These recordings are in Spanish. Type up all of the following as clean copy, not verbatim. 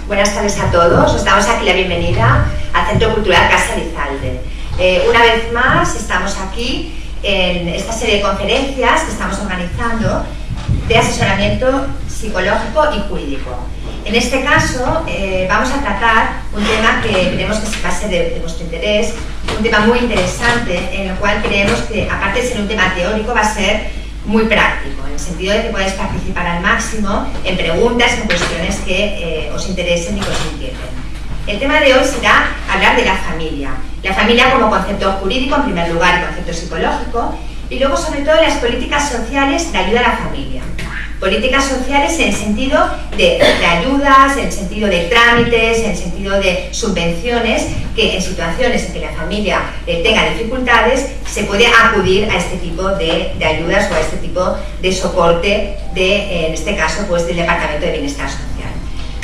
Buenas tardes a todos. Os damos aquí la bienvenida al Centro Cultural Casa Elizalde. Una vez más estamos aquí en esta serie de conferencias que estamos organizando de asesoramiento psicológico y jurídico. En este caso vamos a tratar un tema que creemos que va a ser de vuestro interés, un tema muy interesante en el cual creemos que, aparte de ser un tema teórico, va a ser muy práctico, en el sentido de que podáis participar al máximo en preguntas, en cuestiones que os interesen y que os inquieten. El tema de hoy será hablar de la familia como concepto jurídico en primer lugar y concepto psicológico, y luego sobre todo las políticas sociales de ayuda a la familia. Políticas sociales en el sentido de ayudas, en el sentido de trámites, en el sentido de subvenciones, que en situaciones en que la familia tenga dificultades se puede acudir a este tipo de ayudas o a este tipo de soporte en este caso pues del Departamento de Bienestar Social.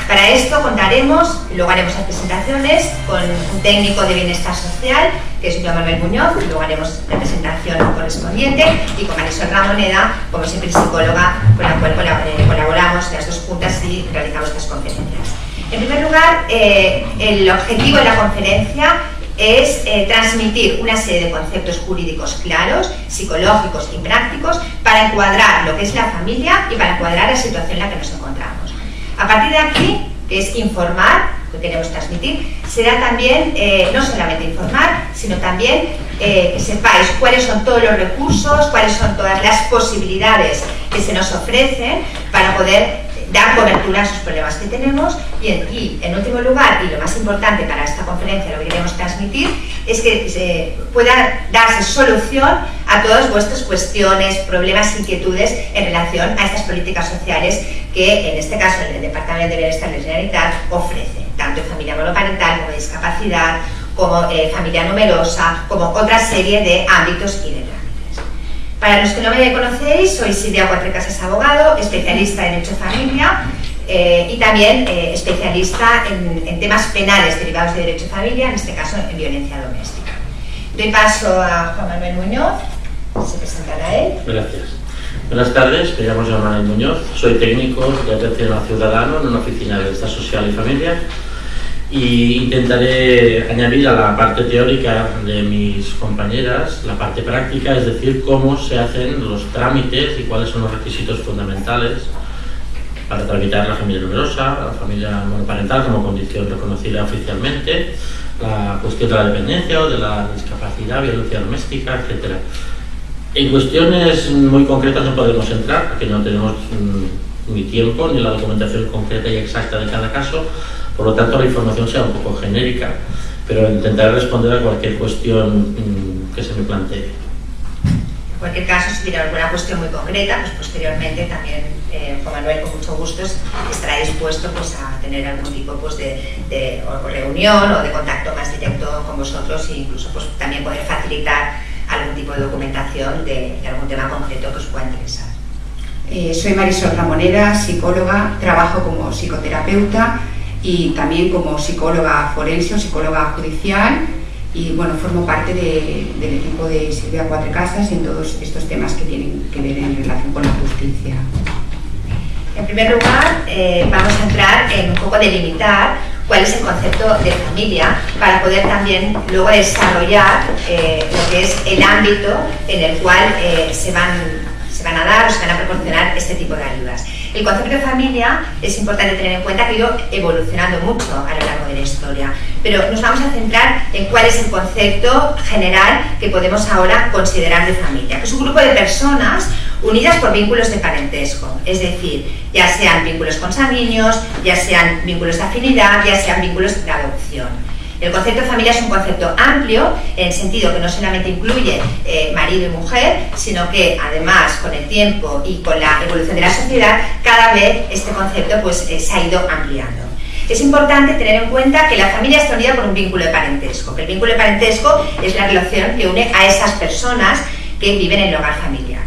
Para esto contaremos, luego haremos las presentaciones con un técnico de Bienestar Social, que es Joan Manuel Muñoz, y luego haremos la presentación correspondiente, y con Marisol Ramoneda, como siempre psicóloga, con la cual colaboramos las dos juntas y realizamos estas conferencias. En primer lugar, el objetivo de la conferencia es transmitir una serie de conceptos jurídicos claros, psicológicos y prácticos para encuadrar lo que es la familia y para encuadrar la situación en la que nos encontramos. A partir de aquí, que es informar, que queremos transmitir, será también no solamente informar, sino también que sepáis cuáles son todos los recursos, cuáles son todas las posibilidades que se nos ofrecen para poder dar cobertura a esos problemas que tenemos y en último lugar, y lo más importante para esta conferencia, lo que queremos transmitir, es que pueda darse solución a todas vuestras cuestiones, problemas, inquietudes en relación a estas políticas sociales que en este caso el Departamento de Bienestar de la Generalitat ofrece, tanto en familia monoparental como de discapacidad, como familia numerosa, como otra serie de ámbitos y de trámites. Para los que no me conocéis, soy Silvia Cuatrecasas Abogado, especialista en Derecho de Familia y también especialista en temas penales derivados de Derecho de Familia, en este caso en violencia doméstica. Doy paso a Juan Manuel Muñoz, se presentará él. Gracias. Buenas tardes, me llamo Joan Manuel Muñoz, soy técnico de atención al ciudadano en una oficina de Bienestar Social y Familia y intentaré añadir a la parte teórica de mis compañeras la parte práctica, es decir, cómo se hacen los trámites y cuáles son los requisitos fundamentales para tramitar la familia numerosa, la familia monoparental como condición reconocida oficialmente, la cuestión de la dependencia o de la discapacidad, violencia doméstica, etc. En cuestiones muy concretas no podemos entrar, porque no tenemos ni tiempo ni la documentación concreta y exacta de cada caso, por lo tanto la información será un poco genérica, pero intentaré responder a cualquier cuestión que se me plantee. En cualquier caso, si hubiera alguna cuestión muy concreta, pues posteriormente también Juan Manuel con mucho gusto estará dispuesto pues, a tener algún tipo pues, de reunión o de contacto más directo con vosotros e incluso pues, también poder facilitar algún tipo de documentación de algún tema concreto que os pueda interesar. Soy Marisol Ramoneda, psicóloga, trabajo como psicoterapeuta y también como psicóloga forense o psicóloga judicial y bueno, formo parte del equipo de Silvia Cuatrecasas en todos estos temas que tienen que ver en relación con la justicia. En primer lugar, vamos a entrar en un poco delimitar cuál es el concepto de familia para poder también luego desarrollar lo que es el ámbito en el cual se van a dar o se van a proporcionar este tipo de ayudas. El concepto de familia es importante tener en cuenta que ha ido evolucionando mucho a lo largo de la historia, pero nos vamos a centrar en cuál es el concepto general que podemos ahora considerar de familia, que es un grupo de personas unidas por vínculos de parentesco, es decir, ya sean vínculos consanguíneos, ya sean vínculos de afinidad, ya sean vínculos de adopción. El concepto de familia es un concepto amplio, en el sentido que no solamente incluye marido y mujer, sino que además con el tiempo y con la evolución de la sociedad, cada vez este concepto pues, se ha ido ampliando. Es importante tener en cuenta que la familia está unida por un vínculo de parentesco, que el vínculo de parentesco es la relación que une a esas personas que viven en el hogar familiar.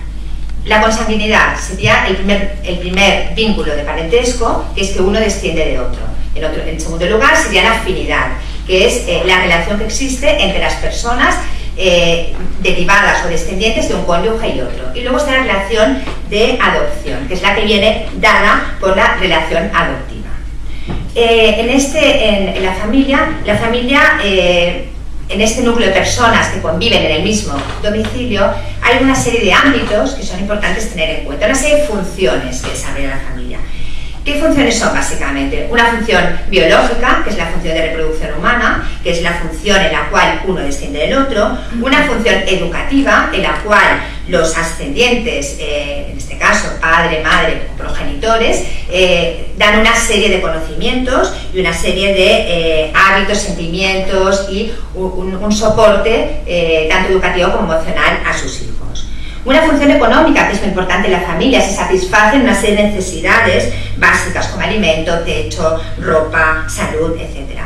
La consanguinidad sería el primer vínculo de parentesco, que es que uno desciende de otro. En segundo lugar sería la afinidad, que es la relación que existe entre las personas derivadas o descendientes de un cónyuge y otro. Y luego está la relación de adopción, que es la que viene dada por la relación adoptiva. En la familia, en este núcleo de personas que conviven en el mismo domicilio, hay una serie de ámbitos que son importantes tener en cuenta, una serie de funciones que desarrolla la familia. ¿Qué funciones son básicamente? Una función biológica, que es la función de reproducción humana, que es la función en la cual uno desciende del otro, una función educativa, en la cual los ascendientes, en este caso padre, madre o progenitores, dan una serie de conocimientos y una serie de hábitos, sentimientos y un soporte tanto educativo como emocional a sus hijos. Una función económica, que es muy importante en la familia, se satisfacen una serie de necesidades básicas como alimento, techo, ropa, salud, etc.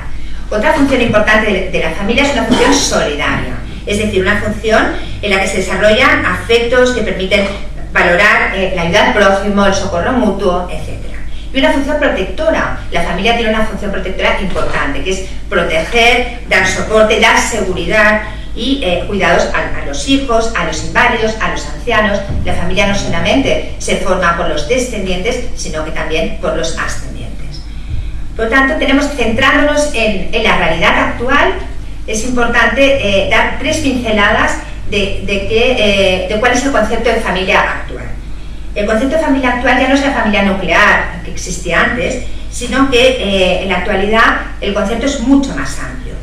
Otra función importante de la familia es una función solidaria, es decir, una función en la que se desarrollan afectos que permiten valorar la ayuda al prójimo, el socorro mutuo, etc. Y una función protectora. La familia tiene una función protectora importante, que es proteger, dar soporte, dar seguridad y cuidados a los hijos, a los inválidos, a los ancianos. La familia no solamente se forma por los descendientes, sino que también por los ascendientes. Por lo tanto, centrándonos en la realidad actual, es importante dar 3 pinceladas de cuál es el concepto de familia actual. El concepto de familia actual ya no es la familia nuclear que existía antes, sino que en la actualidad el concepto es mucho más amplio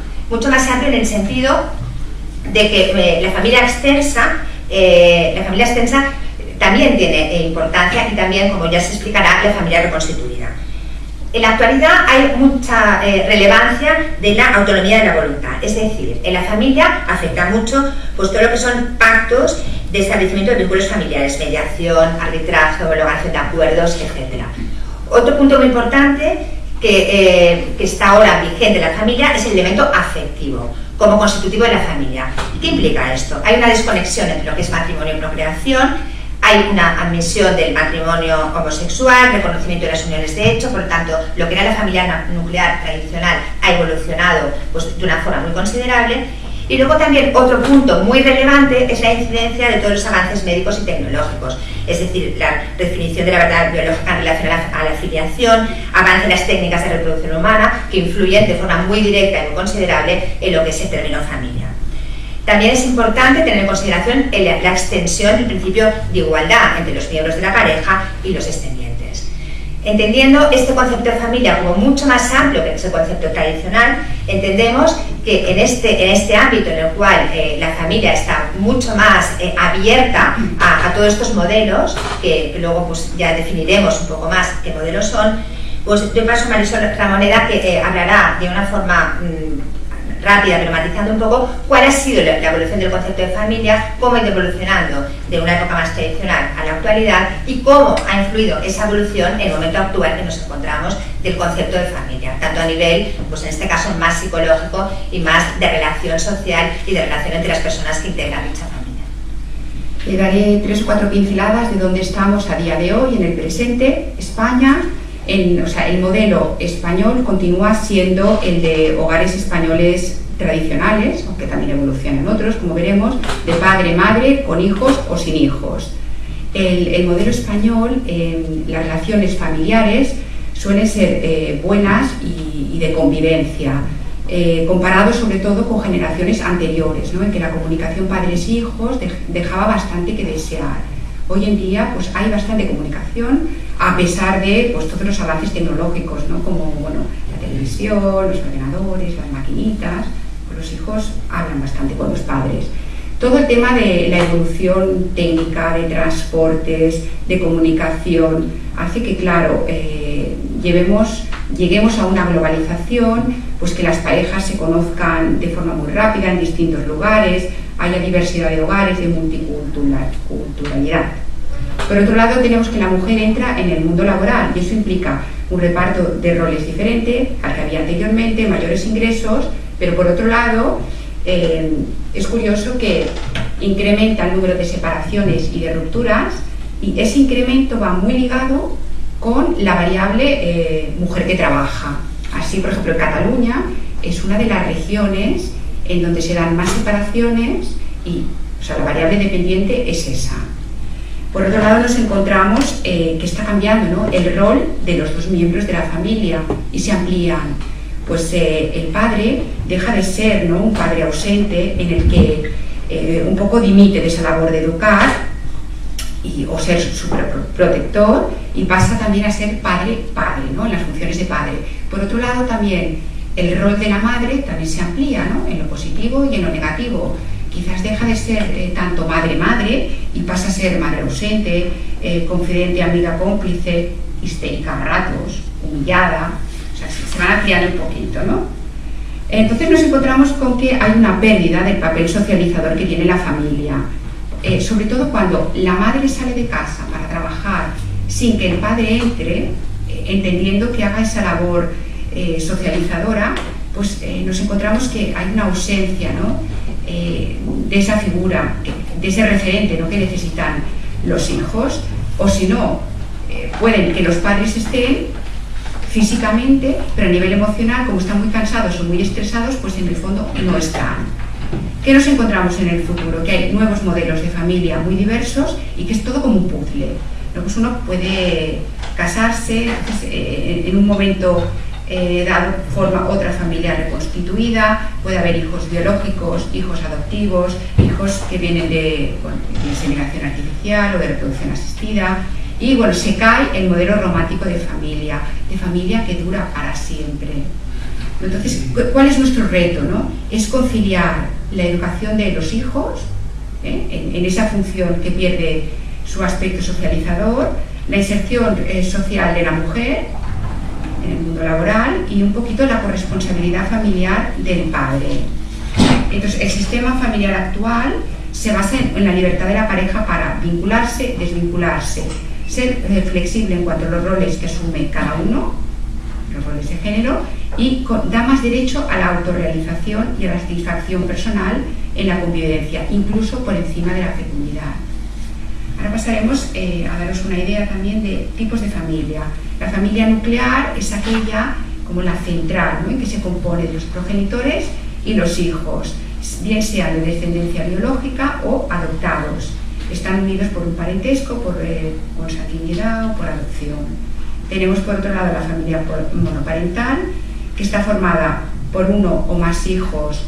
en el sentido de que la familia extensa también tiene importancia, y también, como ya se explicará, la familia reconstituida. En la actualidad hay mucha relevancia de la autonomía de la voluntad, es decir, en la familia afecta mucho pues todo lo que son pactos de establecimiento de vínculos familiares, mediación, arbitraje, homologación de acuerdos, etc. Otro punto muy importante que está ahora vigente en la familia es el elemento afectivo, como constitutivo de la familia. ¿Qué implica esto? Hay una desconexión entre lo que es matrimonio y procreación, hay una admisión del matrimonio homosexual, reconocimiento de las uniones de hecho, por lo tanto, lo que era la familia nuclear tradicional ha evolucionado pues, de una forma muy considerable. Y luego también otro punto muy relevante es la incidencia de todos los avances médicos y tecnológicos, es decir, la definición de la verdad biológica en relación a la filiación, avance en las técnicas de reproducción humana que influyen de forma muy directa y muy considerable en lo que es el término familia. También es importante tener en consideración la extensión del principio de igualdad entre los miembros de la pareja y los descendientes. Entendiendo este concepto de familia como mucho más amplio que ese concepto tradicional, entendemos que en este ámbito en el cual la familia está mucho más abierta a todos estos modelos, que luego pues, ya definiremos un poco más qué modelos son, pues yo paso a Marisol Ramoneda, que hablará de una forma rápida, pero matizando un poco cuál ha sido la evolución del concepto de familia, cómo ha ido evolucionando de una época más tradicional a la actualidad y cómo ha influido esa evolución en el momento actual que nos encontramos del concepto de familia, tanto a nivel, pues en este caso más psicológico y más de relación social y de relación entre las personas que integran dicha familia. Le daré 3 o 4 pinceladas de dónde estamos a día de hoy, en el presente. España, el modelo español continúa siendo el de hogares españoles tradicionales, aunque también evolucionan otros, como veremos, de padre, madre, con hijos o sin hijos. El modelo español, las relaciones familiares suelen ser buenas y de convivencia, comparado sobre todo con generaciones anteriores, ¿no? En que la comunicación padres-hijos dejaba bastante que desear. Hoy en día pues, hay bastante comunicación, a pesar de pues, todos los avances tecnológicos, ¿no? Como bueno, la televisión, los ordenadores, las maquinitas. Pues los hijos hablan bastante con los padres. Todo el tema de la evolución técnica, de transportes, de comunicación, hace que, claro, lleguemos a una globalización, pues que las parejas se conozcan de forma muy rápida en distintos lugares, haya diversidad de hogares, de multiculturalidad. Por otro lado, tenemos que la mujer entra en el mundo laboral y eso implica un reparto de roles diferente al que había anteriormente, mayores ingresos, pero por otro lado, es curioso que incrementa el número de separaciones y de rupturas, y ese incremento va muy ligado con la variable mujer que trabaja. Así, por ejemplo, en Cataluña es una de las regiones en donde se dan más separaciones y la variable dependiente es esa. Por otro lado, nos encontramos que está cambiando, ¿no?, el rol de los dos miembros de la familia y se amplían. Pues el padre deja de ser, ¿no?, un padre ausente en el que un poco dimite de esa labor de educar o ser su protector, y pasa también a ser padre, ¿no?, en las funciones de padre. Por otro lado, también el rol de la madre también se amplía, ¿no?, en lo positivo y en lo negativo. Quizás deja de ser tanto madre y pasa a ser madre ausente, confidente, amiga, cómplice, histérica a ratos, humillada. O sea, se van ampliando un poquito, ¿no? Entonces nos encontramos con que hay una pérdida del papel socializador que tiene la familia, sobre todo cuando la madre sale de casa para trabajar sin que el padre entre, entendiendo que haga esa labor socializadora, pues nos encontramos que hay una ausencia, ¿no?, de esa figura, de ese referente, ¿no?, que necesitan los hijos, o si no, pueden que los padres estén físicamente, pero a nivel emocional, como están muy cansados o muy estresados, pues en el fondo no están. ¿Qué nos encontramos en el futuro? Que hay nuevos modelos de familia muy diversos y que es todo como un puzzle. ¿No? Pues uno puede casarse, en un momento dado forma otra familia reconstituida, puede haber hijos biológicos, hijos adoptivos, hijos que vienen de inseminación artificial o de reproducción asistida, y bueno, se cae el modelo romántico de familia que dura para siempre. Entonces, ¿cuál es nuestro reto, no? Es conciliar la educación de los hijos, en esa función que pierde su aspecto socializador, la inserción social de la mujer en el mundo laboral y un poquito la corresponsabilidad familiar del padre. Entonces, el sistema familiar actual se basa en la libertad de la pareja para vincularse, desvincularse, ser flexible en cuanto a los roles que asume cada uno, los roles de género, y da más derecho a la autorrealización y a la satisfacción personal en la convivencia, incluso por encima de la fecundidad. Ahora pasaremos a daros una idea también de tipos de familia. La familia nuclear es aquella como la central, ¿no?, en que se compone de los progenitores y los hijos, bien sean de descendencia biológica o adoptados. Están unidos por un parentesco, por consanguinidad o por adopción. Tenemos por otro lado la familia monoparental, que está formada por uno o más hijos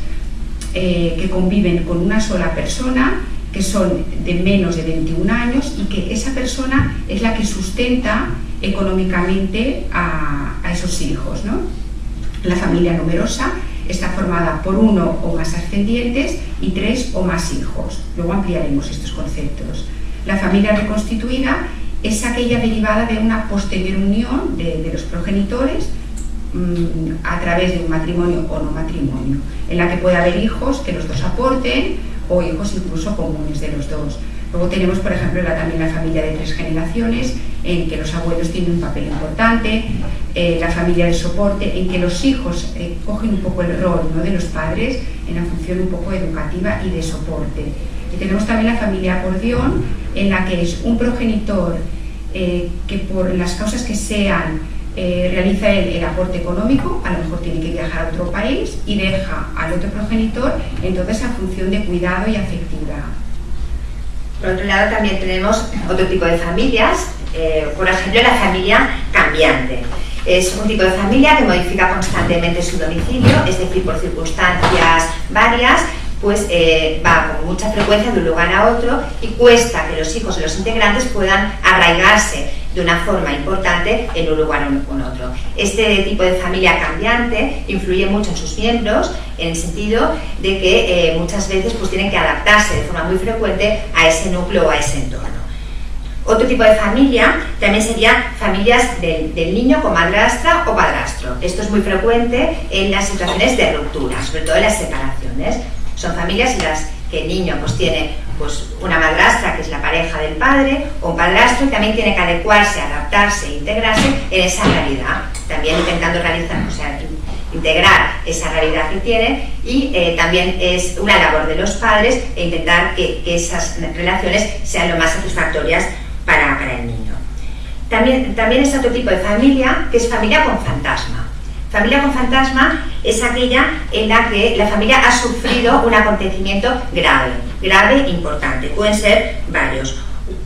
que conviven con una sola persona, que son de menos de 21 años y que esa persona es la que sustenta económicamente a esos hijos, ¿no? La familia numerosa está formada por uno o más ascendientes y 3 o más hijos. Luego ampliaremos estos conceptos. La familia reconstituida es aquella derivada de una posterior unión de los progenitores a través de un matrimonio o no matrimonio, en la que puede haber hijos que los dos aporten o hijos incluso comunes de los dos. Luego tenemos, por ejemplo, también la familia de 3 generaciones, en que los abuelos tienen un papel importante, la familia de soporte, en que los hijos cogen un poco el rol, ¿no?, de los padres en la función un poco educativa y de soporte. Y tenemos también la familia acordeón, en la que es un progenitor que por las causas que sean realiza el aporte económico, a lo mejor tiene que viajar a otro país y deja al otro progenitor entonces a función de cuidado y afectiva. Por otro lado, también tenemos otro tipo de familias, por ejemplo, la familia cambiante. Es un tipo de familia que modifica constantemente su domicilio, es decir, por circunstancias varias, pues va con mucha frecuencia de un lugar a otro y cuesta que los hijos de los integrantes puedan arraigarse de una forma importante en un lugar o en otro. Este tipo de familia cambiante influye mucho en sus miembros, en el sentido de que muchas veces pues, tienen que adaptarse de forma muy frecuente a ese núcleo o a ese entorno. Otro tipo de familia también serían familias del niño con madrastra o padrastro. Esto es muy frecuente en las situaciones de ruptura, sobre todo en las separaciones. Son familias en las que el niño pues, tiene pues, una madrastra, que es la pareja del padre, o un padrastro, y también tiene que adecuarse, adaptarse e integrarse en esa realidad, también intentando realizar, o sea, integrar esa realidad que tiene, y también es una labor de los padres e intentar que esas relaciones sean lo más satisfactorias para el niño. También es otro tipo de familia, que es familia con fantasma. Familia con fantasma es aquella en la que la familia ha sufrido un acontecimiento grave, importante. Pueden ser varios.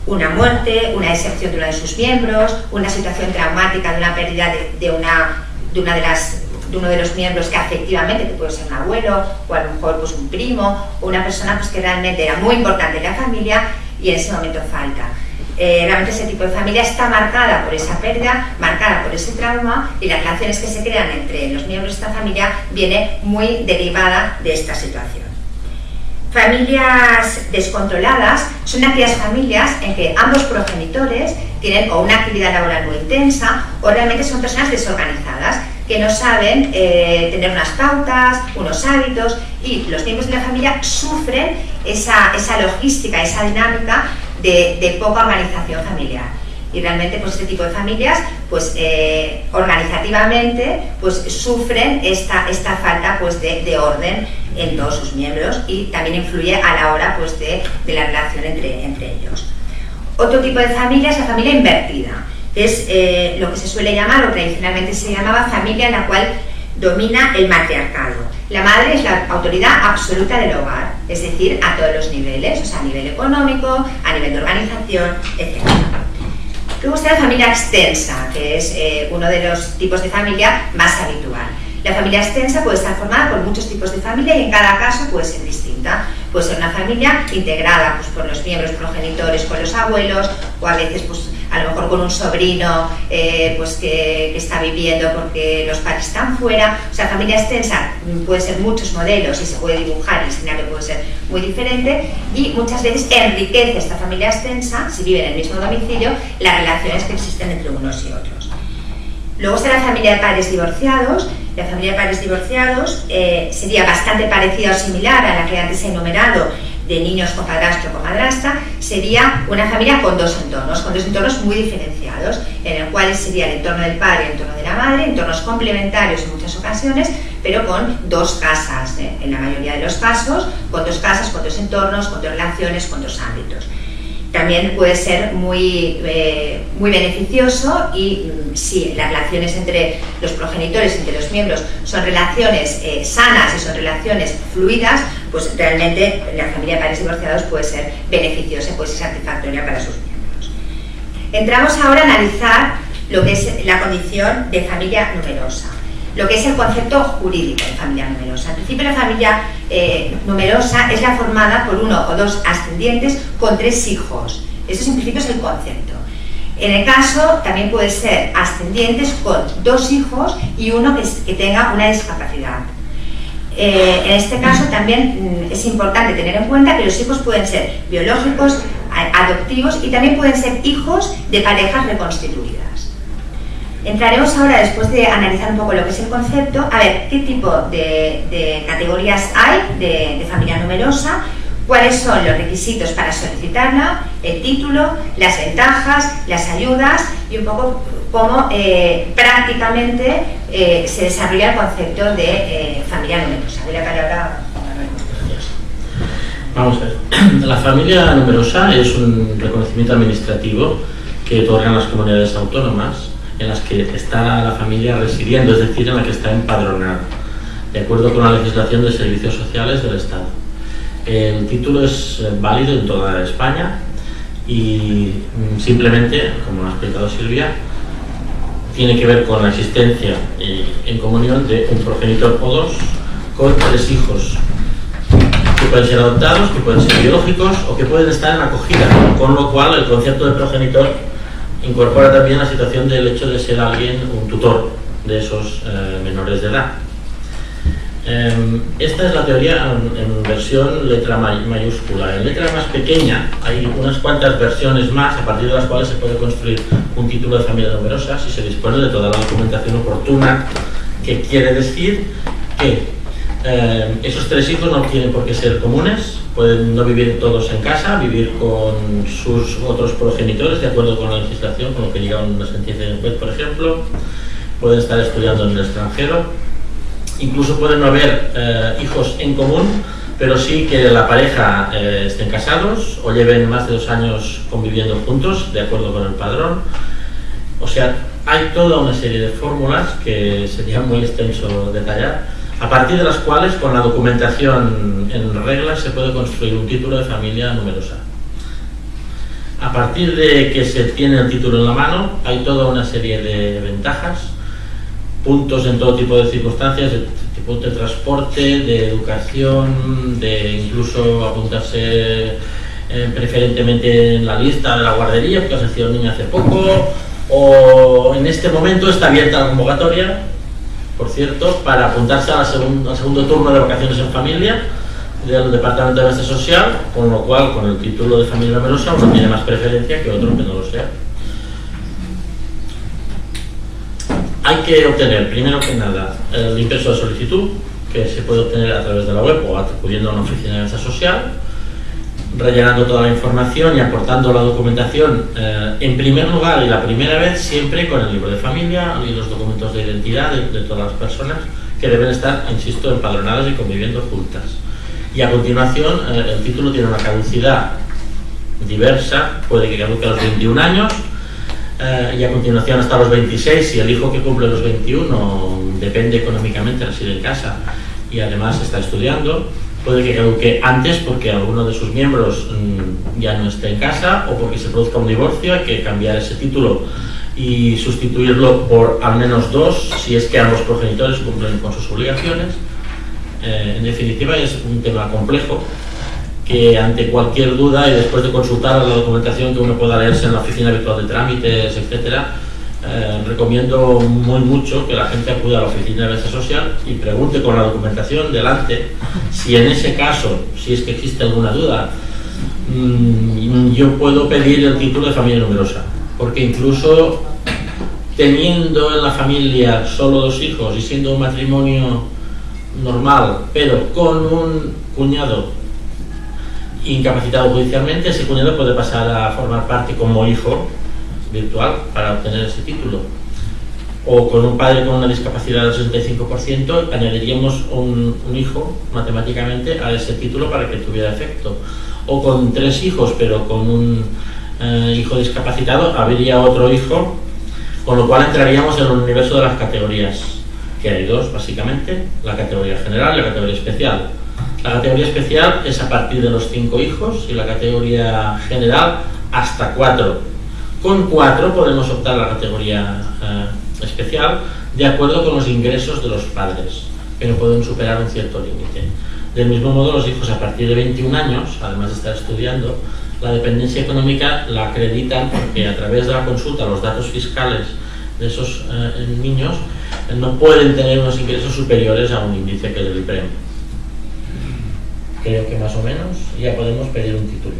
una muerte, una deserción de uno de sus miembros, una situación traumática de una pérdida de uno de los miembros que afectivamente, que puede ser un abuelo o a lo mejor pues un primo o una persona pues que realmente era muy importante en la familia y en ese momento falta. Realmente ese tipo de familia está marcada por esa pérdida, marcada por ese trauma, y las relaciones que se crean entre los miembros de esta familia viene muy derivada de esta situación. Familias descontroladas son aquellas familias en que ambos progenitores tienen o una actividad laboral muy intensa o realmente son personas desorganizadas que no saben tener unas pautas, unos hábitos, y los miembros de la familia sufren esa logística, esa dinámica de poca organización familiar. Y realmente pues este tipo de familias pues organizativamente pues sufren esta falta pues de orden en todos sus miembros, y también influye a la hora pues de la relación entre ellos. Otro tipo de familia es la familia invertida, que es lo que se suele llamar, o tradicionalmente se llamaba, familia en la cual domina el matriarcado. La madre es la autoridad absoluta del hogar, es decir, a todos los niveles, o sea, a nivel económico, a nivel de organización, etc. Luego está la familia extensa, que es uno de los tipos de familia más habitual. La familia extensa puede estar formada por muchos tipos de familia y en cada caso puede ser distinta. Puede ser una familia integrada pues, por los miembros progenitores, con los abuelos, o a veces pues, a lo mejor con un sobrino pues que está viviendo porque los padres están fuera. O sea, familia extensa puede ser muchos modelos y se puede dibujar, el escenario puede ser muy diferente, y muchas veces enriquece esta familia extensa, si viven en el mismo domicilio, las relaciones que existen entre unos y otros. Luego está la familia de padres divorciados. La familia de padres divorciados sería bastante parecida o similar a la que antes he enumerado, de niños con padrastro o con madrastra. Sería una familia con dos entornos muy diferenciados, en el cual sería el entorno del padre y el entorno de la madre, entornos complementarios en muchas ocasiones, pero con dos casas, en la mayoría de los casos, con dos casas, con dos entornos, con dos relaciones, con dos ámbitos. También puede ser muy beneficioso, y si las relaciones entre los progenitores, entre los miembros, son relaciones sanas y son relaciones fluidas, pues realmente la familia de padres divorciados puede ser beneficiosa, puede ser satisfactoria para sus miembros. Entramos ahora a analizar lo que es la condición de familia numerosa, lo que es el concepto jurídico de familia numerosa. En principio, la familia numerosa es la formada por uno o dos ascendientes con 3 hijos. Eso en principio es el concepto. En el caso, también puede ser ascendientes con 2 hijos y uno que tenga una discapacidad. En este caso también es importante tener en cuenta que los hijos pueden ser biológicos, adoptivos, y también pueden ser hijos de parejas reconstituidas. Entraremos ahora, después de analizar un poco lo que es el concepto, a ver qué tipo de categorías hay de familia numerosa, cuáles son los requisitos para solicitarla, el título, las ventajas, las ayudas, y un poco cómo prácticamente se desarrolla el concepto de familia numerosa. Doy la palabra a Manuel. Vamos a ver. La familia numerosa es un reconocimiento administrativo que otorgan las comunidades autónomas en las que está la familia residiendo, es decir, en la que está empadronada, de acuerdo con la legislación de servicios sociales del Estado. El título es válido en toda España y simplemente, como ha explicado Silvia, tiene que ver con la existencia en comunión de un progenitor o dos con 3 hijos, que pueden ser adoptados, que pueden ser biológicos o que pueden estar en acogida, con lo cual el concepto de progenitor incorpora también la situación del hecho de ser alguien, un tutor de esos menores de edad. Esta es la teoría en versión letra mayúscula. En letra más pequeña hay unas cuantas versiones más, a partir de las cuales se puede construir un título de familia numerosa si se dispone de toda la documentación oportuna, que quiere decir que esos 3 hijos no tienen por qué ser comunes, pueden no vivir todos en casa, vivir con sus otros progenitores de acuerdo con la legislación, con lo que diga una sentencia de un juez, por ejemplo. Pueden estar estudiando en el extranjero, incluso pueden no haber hijos en común, pero sí que la pareja estén casados o lleven más de 2 años conviviendo juntos de acuerdo con el padrón. O sea, hay toda una serie de fórmulas que sería muy extenso detallar, a partir de las cuales, con la documentación en regla, se puede construir un título de familia numerosa. A partir de que se tiene el título en la mano, hay toda una serie de ventajas, puntos en todo tipo de circunstancias, de tipo de transporte, de educación, de incluso apuntarse preferentemente en la lista de la guardería, porque has nacido un niño hace poco, o en este momento está abierta la convocatoria, por cierto, para apuntarse al segundo turno de vacaciones en familia del Departamento de Bienestar Social, con lo cual, con el título de familia numerosa, uno tiene más preferencia que otro que no lo sea. Hay que obtener, primero que nada, el impreso de solicitud, que se puede obtener a través de la web o acudiendo a una oficina de Bienestar Social, rellenando toda la información y aportando la documentación, en primer lugar y la primera vez, siempre con el libro de familia y los documentos de identidad de todas las personas que deben estar, insisto, empadronadas y conviviendo juntas. Y a continuación, el título tiene una caducidad diversa, puede que caduque a los 21 años, y a continuación hasta los 26, si el hijo que cumple los 21 depende económicamente, reside en casa y además está estudiando, puede que caduque antes porque alguno de sus miembros ya no esté en casa o porque se produzca un divorcio, hay que cambiar ese título y sustituirlo por al menos 2, si es que ambos progenitores cumplen con sus obligaciones. En definitiva, es un tema complejo que ante cualquier duda y después de consultar la documentación que uno pueda leerse en la oficina virtual de trámites, etcétera, recomiendo muy mucho que la gente acuda a la oficina de Bienestar Social y pregunte con la documentación delante si en ese caso, si es que existe alguna duda, yo puedo pedir el título de familia numerosa, porque incluso teniendo en la familia solo 2 hijos y siendo un matrimonio normal, pero con un cuñado incapacitado judicialmente, ese cuñado puede pasar a formar parte como hijo virtual para obtener ese título. O con un padre con una discapacidad del 65%, añadiríamos un hijo matemáticamente a ese título para que tuviera efecto. O con 3 hijos, pero con un hijo discapacitado, habría otro hijo, con lo cual entraríamos en el universo de las categorías, que hay 2 básicamente, la categoría general y la categoría especial. La categoría especial es a partir de los 5 hijos y la categoría general hasta 4. Con 4 podemos optar a la categoría especial de acuerdo con los ingresos de los padres, que no pueden superar un cierto límite. Del mismo modo, los hijos a partir de 21 años, además de estar estudiando, la dependencia económica la acreditan porque a través de la consulta los datos fiscales de esos niños no pueden tener unos ingresos superiores a un índice que es el IPREM. Creo que más o menos ya podemos pedir un título.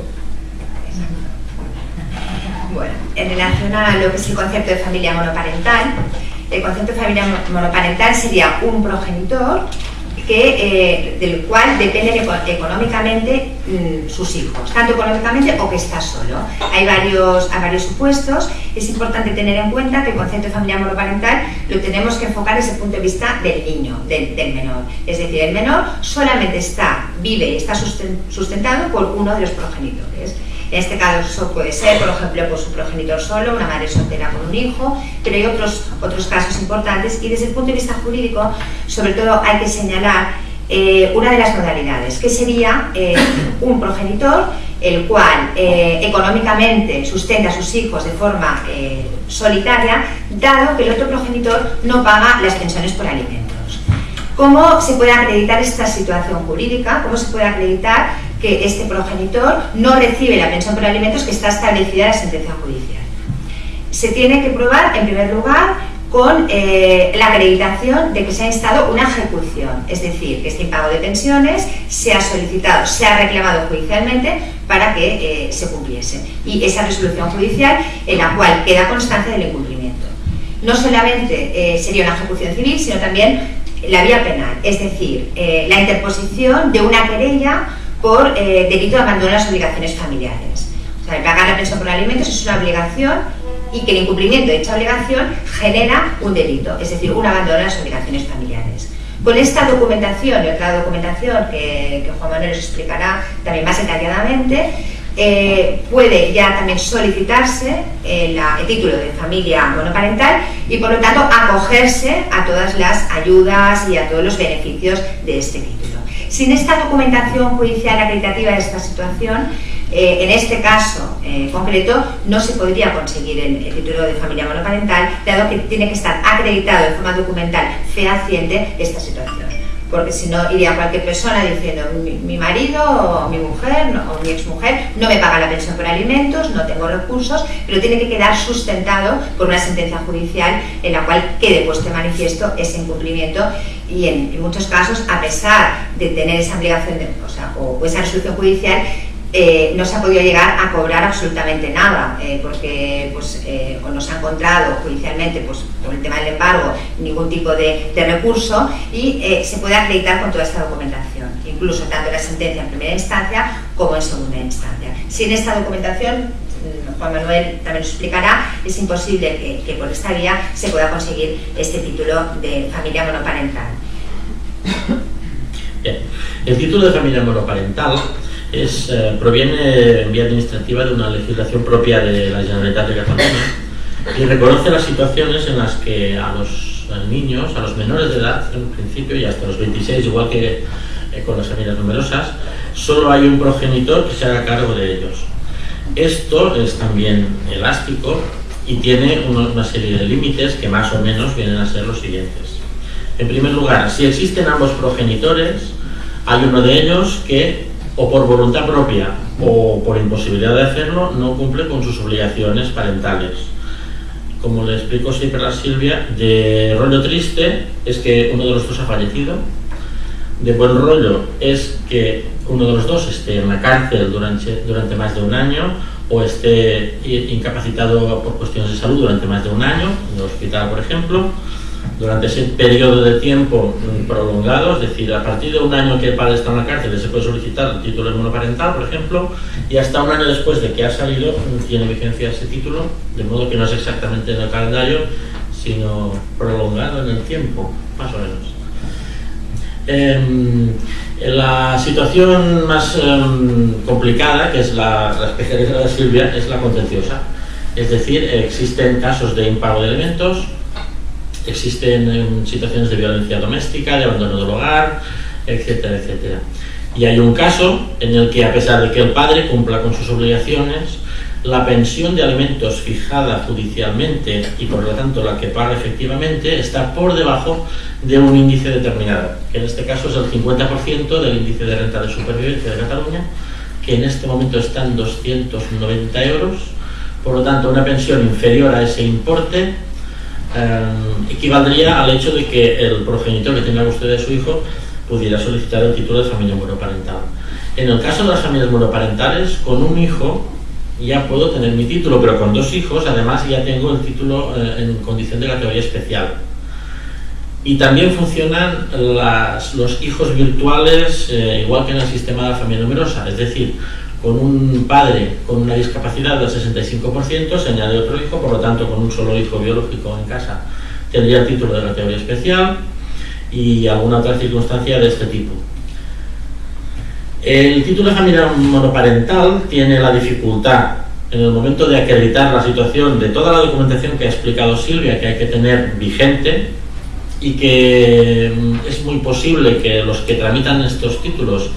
Bueno, en relación a lo que es el concepto de familia monoparental, el concepto de familia monoparental sería un progenitor del cual dependen económicamente sus hijos, tanto económicamente o que está solo. Hay varios supuestos. Es importante tener en cuenta que el concepto de familia monoparental lo tenemos que enfocar desde el punto de vista del niño, del menor. Es decir, el menor solamente vive y está sustentado por uno de los progenitores. En este caso puede ser, por ejemplo, pues un progenitor solo, una madre soltera con un hijo, pero hay otros casos importantes y desde el punto de vista jurídico, sobre todo hay que señalar una de las modalidades, que sería un progenitor el cual económicamente sustenta a sus hijos de forma solitaria, dado que el otro progenitor no paga las pensiones por alimentos. ¿Cómo se puede acreditar esta situación jurídica? ¿Cómo se puede acreditar que este progenitor no recibe la pensión por alimentos que está establecida en la sentencia judicial? Se tiene que probar, en primer lugar, con la acreditación de que se ha instado una ejecución, es decir, que este impago de pensiones se ha solicitado, se ha reclamado judicialmente para que se cumpliese. Y esa resolución judicial en la cual queda constancia del incumplimiento. No solamente sería una ejecución civil, sino también la vía penal, es decir, la interposición de una querella por delito de abandono de las obligaciones familiares. O sea, el pagar la pensión por alimentos es una obligación y que el incumplimiento de dicha obligación genera un delito, es decir, un abandono de las obligaciones familiares. Con esta documentación y otra documentación que Juan Manuel nos explicará también más detalladamente, puede ya también solicitarse el título de familia monoparental y por lo tanto acogerse a todas las ayudas y a todos los beneficios de este título. Sin esta documentación judicial acreditativa de esta situación, En este caso concreto no se podría conseguir el título de familia monoparental, dado que tiene que estar acreditado de forma documental fehaciente esta situación. Porque si no, iría cualquier persona diciendo mi marido o mi mujer o mi exmujer no me paga la pensión por alimentos, no tengo recursos, pero tiene que quedar sustentado por una sentencia judicial en la cual quede puesto de manifiesto ese incumplimiento, y en muchos casos, a pesar de tener esa obligación o esa resolución judicial, no se ha podido llegar a cobrar absolutamente nada, porque o no se ha encontrado judicialmente, por el tema del embargo, ningún tipo de recurso, y se puede acreditar con toda esta documentación, incluso tanto la sentencia en primera instancia como en segunda instancia. Sin esta documentación, Juan Manuel también nos explicará, es imposible que por esta vía se pueda conseguir este título de familia monoparental. Bien. El título de familia monoparental proviene en vía administrativa de una legislación propia de la Generalitat de Cataluña y reconoce las situaciones en las que a los niños, a los menores de edad, en principio, y hasta los 26, igual que con las familias numerosas, solo hay un progenitor que se haga cargo de ellos. Esto es también elástico y tiene una serie de límites que más o menos vienen a ser los siguientes. En primer lugar, si existen ambos progenitores, hay uno de ellos que, o por voluntad propia o por imposibilidad de hacerlo, no cumple con sus obligaciones parentales. Como le explico siempre a Silvia, de rollo triste es que uno de los dos ha fallecido, de buen rollo es que uno de los dos esté en la cárcel durante más de un año o esté incapacitado por cuestiones de salud durante más de un año, en el hospital por ejemplo, durante ese periodo de tiempo prolongado, es decir, a partir de un año que el padre está en la cárcel se puede solicitar el título de monoparental, por ejemplo, y hasta un año después de que ha salido tiene vigencia ese título, de modo que no es exactamente en el calendario, sino prolongado en el tiempo, más o menos. La situación más complicada, que es la especialidad de Silvia, es la contenciosa, es decir, existen casos de impago de alimentos, existen situaciones de violencia doméstica, de abandono del hogar, etcétera, etcétera. Y hay un caso en el que, a pesar de que el padre cumpla con sus obligaciones, la pensión de alimentos fijada judicialmente y por lo tanto la que paga efectivamente está por debajo de un índice determinado, que en este caso es el 50% del índice de renta de supervivencia de Cataluña, que en este momento está en 290 euros. Por lo tanto, una pensión inferior a ese importe equivaldría al hecho de que el progenitor que tenga custodia de su hijo pudiera solicitar el título de familia monoparental. En el caso de las familias monoparentales, con un hijo ya puedo tener mi título, pero con dos hijos además ya tengo el título en condición de categoría especial. Y también funcionan los hijos virtuales igual que en el sistema de la familia numerosa, es decir, con un padre con una discapacidad del 65% se añade otro hijo, por lo tanto con un solo hijo biológico en casa tendría el título de categoría especial y alguna otra circunstancia de este tipo. El título de familia monoparental tiene la dificultad en el momento de acreditar la situación de toda la documentación que ha explicado Silvia que hay que tener vigente, y que es muy posible que los que tramitan estos títulos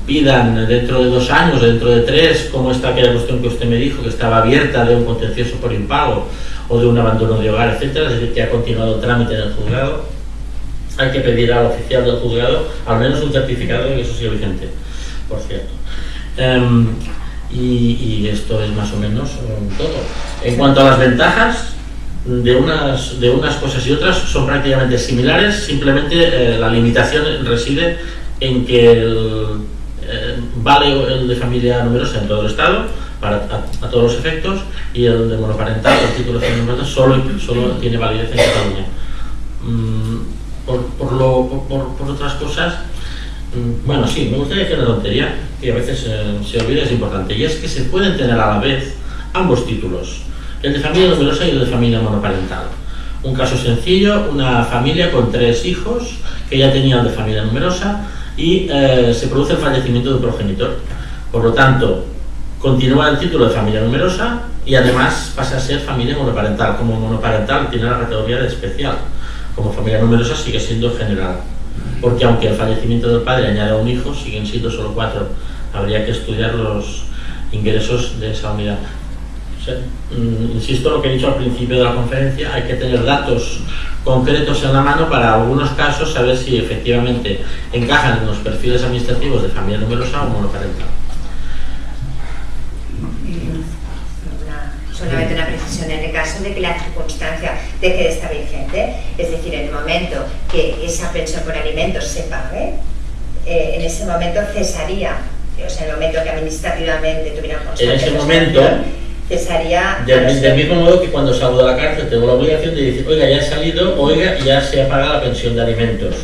pidan dentro de 2 años, dentro de 3, como está aquella cuestión que usted me dijo, que estaba abierta de un contencioso por impago o de un abandono de hogar, etcétera, es decir, que ha continuado el trámite en el juzgado. Hay que pedir al oficial del juzgado al menos un certificado de que eso sigue vigente, por cierto. Y esto es más o menos todo. En cuanto a las ventajas de unas cosas y otras, son prácticamente similares, simplemente la limitación reside en que vale el de familia numerosa en todo el Estado a todos los efectos, y el de monoparental, el título de familia numerosa, solo tiene validez en Cataluña. Por otras cosas, bueno, sí, me gustaría decir una tontería que a veces se olvida, es importante, y es que se pueden tener a la vez ambos títulos, el de familia numerosa y el de familia monoparental. Un caso sencillo, una familia con 3 hijos que ya tenía el de familia numerosa y se produce el fallecimiento de un progenitor. Por lo tanto, continúa el título de familia numerosa y además pasa a ser familia monoparental. Como monoparental tiene la categoría de especial. Como familia numerosa sigue siendo general, porque aunque el fallecimiento del padre añada un hijo, siguen siendo solo 4 habría que estudiar los ingresos de esa unidad. O sea, insisto en lo que he dicho al principio de la conferencia, hay que tener datos concretos en la mano para algunos casos saber si efectivamente encajan en los perfiles administrativos de familia numerosa o monoparental. Solamente una precisión: en el caso de que la circunstancia deje de estar vigente, es decir, en el momento que esa pensión por alimentos se pague, en ese momento cesaría, o sea, en el momento que administrativamente tuviera constancia. En ese momento cesaría. Del mismo modo que cuando salgo de la cárcel tengo la obligación de decir, oiga, ya he salido, oiga, ya se ha pagado la pensión de alimentos.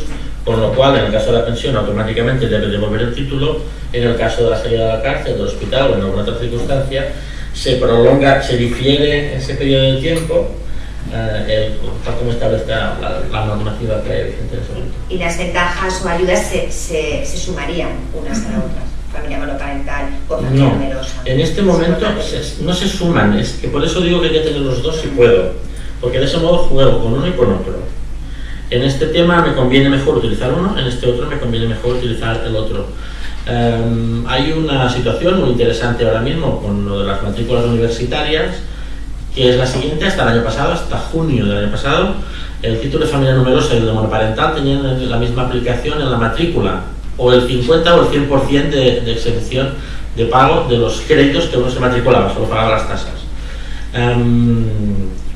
Con lo cual, en el caso de la pensión, automáticamente debe devolver el título. En el caso de la salida de la cárcel, del hospital o en alguna otra circunstancia, se prolonga, se difiere ese periodo de tiempo, tal como establece la normativa que hay vigente en ese momento. Y las ventajas o ayudas se sumarían unas a la otra, familia monoparental o familia numerosa. En este momento no se suman, es que por eso digo que hay que tener los dos si puedo, porque de ese modo juego con uno y con otro. En este tema me conviene mejor utilizar uno, en este otro me conviene mejor utilizar el otro. Hay una situación muy interesante ahora mismo con lo de las matrículas universitarias, que es la siguiente: hasta el año pasado, hasta junio del año pasado, el título de familia numerosa y el de monoparental tenían la misma aplicación en la matrícula, o el 50 o el 100% de exención de pago de los créditos que uno se matriculaba, solo pagaba las tasas.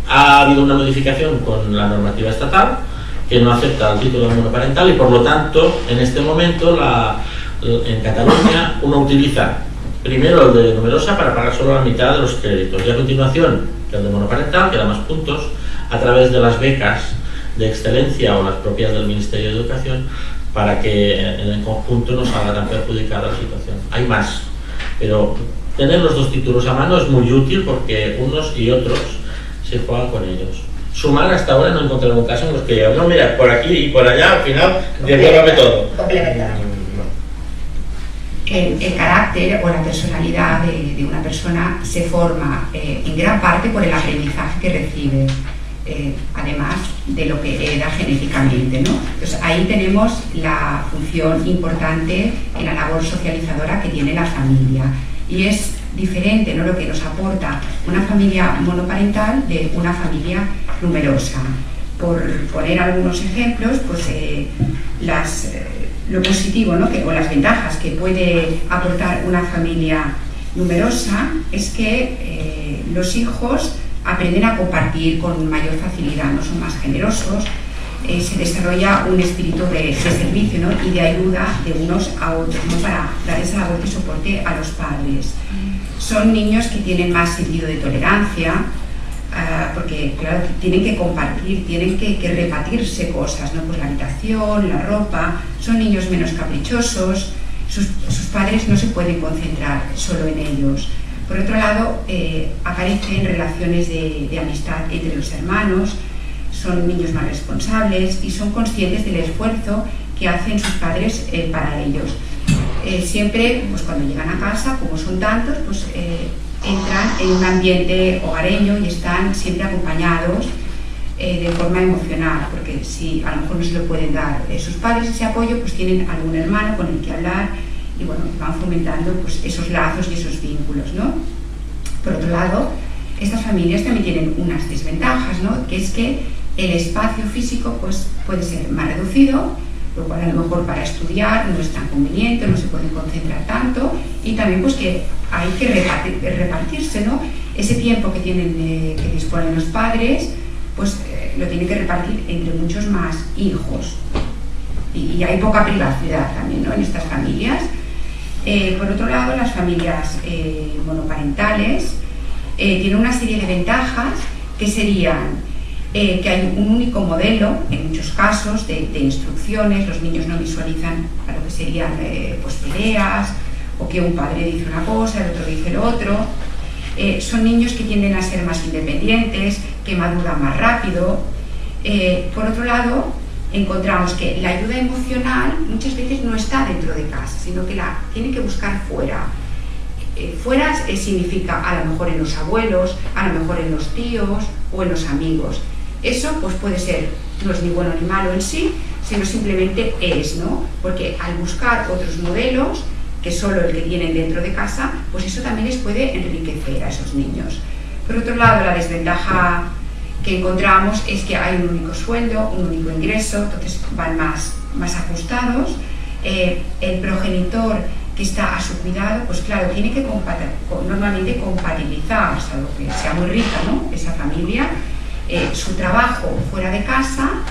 Ha habido una modificación con la normativa estatal que no acepta el título de monoparental y por lo tanto en este momento en Cataluña uno utiliza primero el de numerosa para pagar solo la mitad de los créditos y a continuación el de monoparental, que da más puntos, a través de las becas de excelencia o las propias del Ministerio de Educación, para que en el conjunto no salga tan perjudicada la situación. Hay más, pero tener los dos títulos a mano es muy útil porque unos y otros se juegan con ellos. Sumar, hasta ahora no he encontrado un caso en los que digan, no, mira, por aquí y por allá, al final, devuélvame todo. Complementar. El carácter o la personalidad de una persona se forma en gran parte por el aprendizaje que recibe, además de lo que hereda genéticamente, ¿no? Entonces ahí tenemos la función importante en la labor socializadora que tiene la familia, y es diferente, ¿no?, lo que nos aporta una familia monoparental de una familia numerosa. Por poner algunos ejemplos, pues lo positivo, ¿no?, o las ventajas que puede aportar una familia numerosa es que los hijos aprenden a compartir con mayor facilidad, no son más generosos, se desarrolla un espíritu de servicio, ¿no?, y de ayuda de unos a otros, ¿no?, para dar esa labor de soporte a los padres. Son niños que tienen más sentido de tolerancia, porque claro, tienen que compartir, tienen que repartirse cosas, ¿no?, pues la habitación, la ropa. Son niños menos caprichosos, sus padres no se pueden concentrar solo en ellos. Por otro lado, aparecen relaciones de amistad entre los hermanos, son niños más responsables y son conscientes del esfuerzo que hacen sus padres para ellos. Siempre, pues cuando llegan a casa, como son tantos, pues entran en un ambiente hogareño y están siempre acompañados de forma emocional, porque si a lo mejor no se lo pueden dar sus padres ese apoyo, pues tienen algún hermano con el que hablar y bueno, van fomentando pues esos lazos y esos vínculos, ¿no? Por otro lado, estas familias también tienen unas desventajas, ¿no?, que es que el espacio físico pues puede ser más reducido, lo cual a lo mejor para estudiar no es tan conveniente, no se pueden concentrar tanto, y también pues que hay que repartirse, ¿no?, ese tiempo que tienen que disponen los padres, pues lo tienen que repartir entre muchos más hijos, y hay poca privacidad también, ¿no?, en estas familias. Por otro lado, las familias monoparentales tienen una serie de ventajas que serían que hay un único modelo, en muchos casos, de instrucciones. Los niños no visualizan a lo que serían pues peleas, o que un padre dice una cosa, el otro dice lo otro. Son niños que tienden a ser más independientes, que maduran más rápido. Por otro lado, encontramos que la ayuda emocional muchas veces no está dentro de casa, sino que la tienen que buscar fuera. Fuera significa a lo mejor en los abuelos, a lo mejor en los tíos o en los amigos. Eso pues puede ser, no es ni bueno ni malo en sí, sino simplemente es, ¿no? Porque al buscar otros modelos que solo el que tienen dentro de casa, pues eso también les puede enriquecer a esos niños. Por otro lado, la desventaja que encontramos es que hay un único sueldo, un único ingreso, entonces van más ajustados. El progenitor que está a su cuidado, pues claro, tiene que normalmente compatibilizar, salvo que sea muy rica, ¿no?, esa familia, su trabajo fuera de casa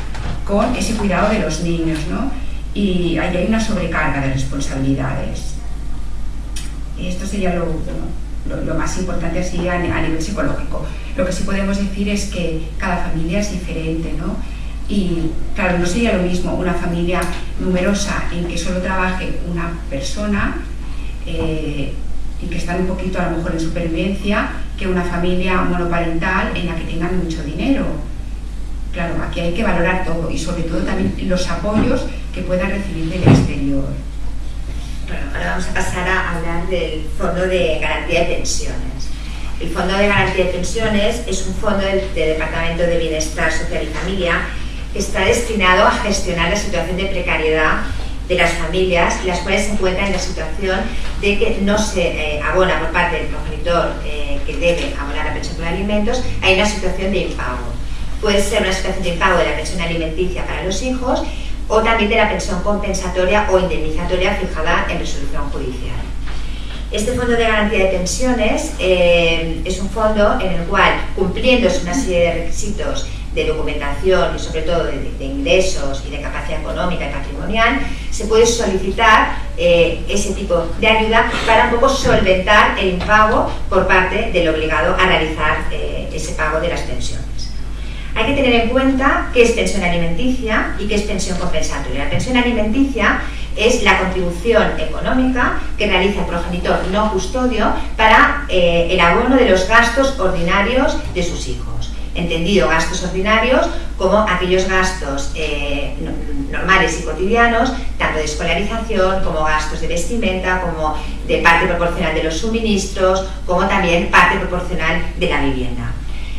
con ese cuidado de los niños, ¿no? Y ahí hay una sobrecarga de responsabilidades. Esto sería lo más importante así a nivel psicológico. Lo que sí podemos decir es que cada familia es diferente, ¿no? Y claro, no sería lo mismo una familia numerosa en que solo trabaje una persona y que están un poquito a lo mejor en supervivencia, que una familia monoparental en la que tengan mucho dinero. Claro, aquí hay que valorar todo y sobre todo también los apoyos que puedan recibir del exterior. Bueno, ahora vamos a pasar a hablar del Fondo de Garantía de Pensiones. El Fondo de Garantía de Pensiones es un fondo del Departamento de Bienestar Social y Familia que está destinado a gestionar la situación de precariedad de las familias, las cuales se encuentran en la situación de que no se abona por parte del progenitor que debe abonar la pensión por alimentos. Hay una situación de impago. Puede ser una situación de impago de la pensión alimenticia para los hijos o también de la pensión compensatoria o indemnizatoria fijada en resolución judicial. Este Fondo de Garantía de Pensiones es un fondo en el cual, cumpliéndose una serie de requisitos de documentación y sobre todo de ingresos y de capacidad económica y patrimonial, se puede solicitar ese tipo de ayuda para un poco solventar el impago por parte del obligado a realizar ese pago de las pensiones. Hay que tener en cuenta qué es pensión alimenticia y qué es pensión compensatoria. La pensión alimenticia es la contribución económica que realiza el progenitor no custodio para el abono de los gastos ordinarios de sus hijos. Entendido gastos ordinarios como aquellos gastos normales y cotidianos, tanto de escolarización como gastos de vestimenta, como de parte proporcional de los suministros, como también parte proporcional de la vivienda.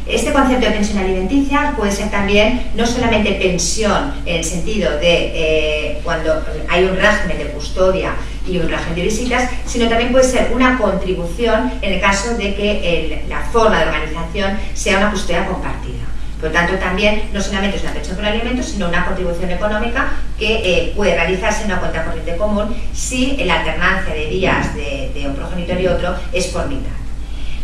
Este concepto de pensión alimenticia puede ser también no solamente pensión en el sentido de cuando hay un régimen de custodia y un régimen de visitas, sino también puede ser una contribución en el caso de que la forma de organización sea una custodia compartida. Por lo tanto, también no solamente es una pensión por alimentos, sino una contribución económica que puede realizarse en una cuenta corriente común si la alternancia de días de un progenitor y otro es por mitad.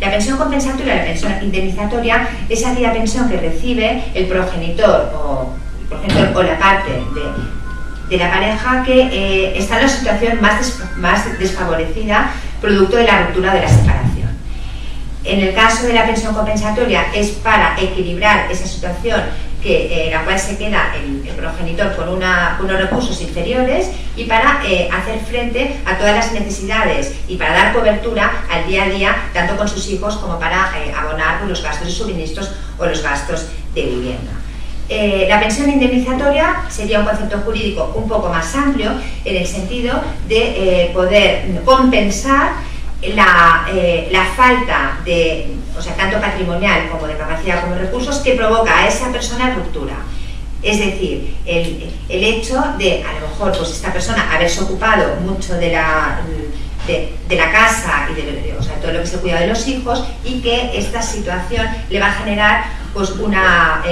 La pensión compensatoria, la pensión indemnizatoria, es aquella pensión que recibe el progenitor o la parte de la pareja que está en la situación más desfavorecida producto de la ruptura de la separación. En el caso de la pensión compensatoria es para equilibrar esa situación la cual se queda el progenitor con unos recursos inferiores y para hacer frente a todas las necesidades y para dar cobertura al día a día, tanto con sus hijos como para abonar los gastos de suministros o los gastos de vivienda. La pensión indemnizatoria sería un concepto jurídico un poco más amplio en el sentido de poder compensar la falta de, tanto patrimonial como de capacidad como recursos que provoca a esa persona ruptura. Es decir, el hecho de, a lo mejor, pues esta persona haberse ocupado mucho de la casa y de todo lo que es el cuidado de los hijos y que esta situación le va a generar pues una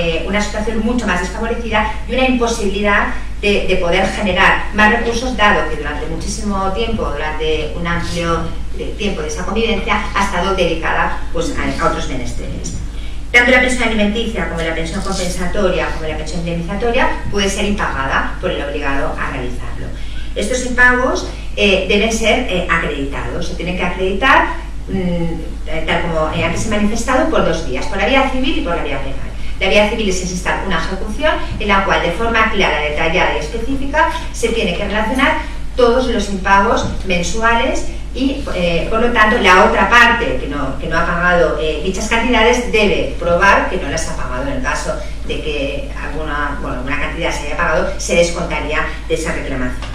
situación mucho más desfavorecida y una imposibilidad de poder generar más recursos, dado que durante muchísimo tiempo, durante un amplio tiempo de esa convivencia, ha estado dedicada pues, a otros menesteres. Tanto la pensión alimenticia como la pensión compensatoria como la pensión indemnizatoria puede ser impagada por el obligado a realizarlo. Estos impagos deben ser acreditados, se tienen que acreditar tal como antes he manifestado por dos vías, por la vía civil y por la vía penal. La vía civil es instar una ejecución en la cual de forma clara, detallada y específica se tiene que relacionar todos los impagos mensuales y por lo tanto la otra parte que no ha pagado dichas cantidades debe probar que no las ha pagado. En el caso de que alguna cantidad se haya pagado, se descontaría de esa reclamación.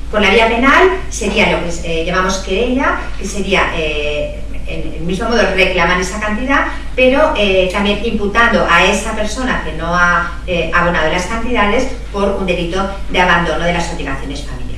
Por la vía penal sería lo que llamamos querella, que sería en el mismo modo reclamar esa cantidad, pero también imputando a esa persona que no ha abonado las cantidades por un delito de abandono de las obligaciones familiares.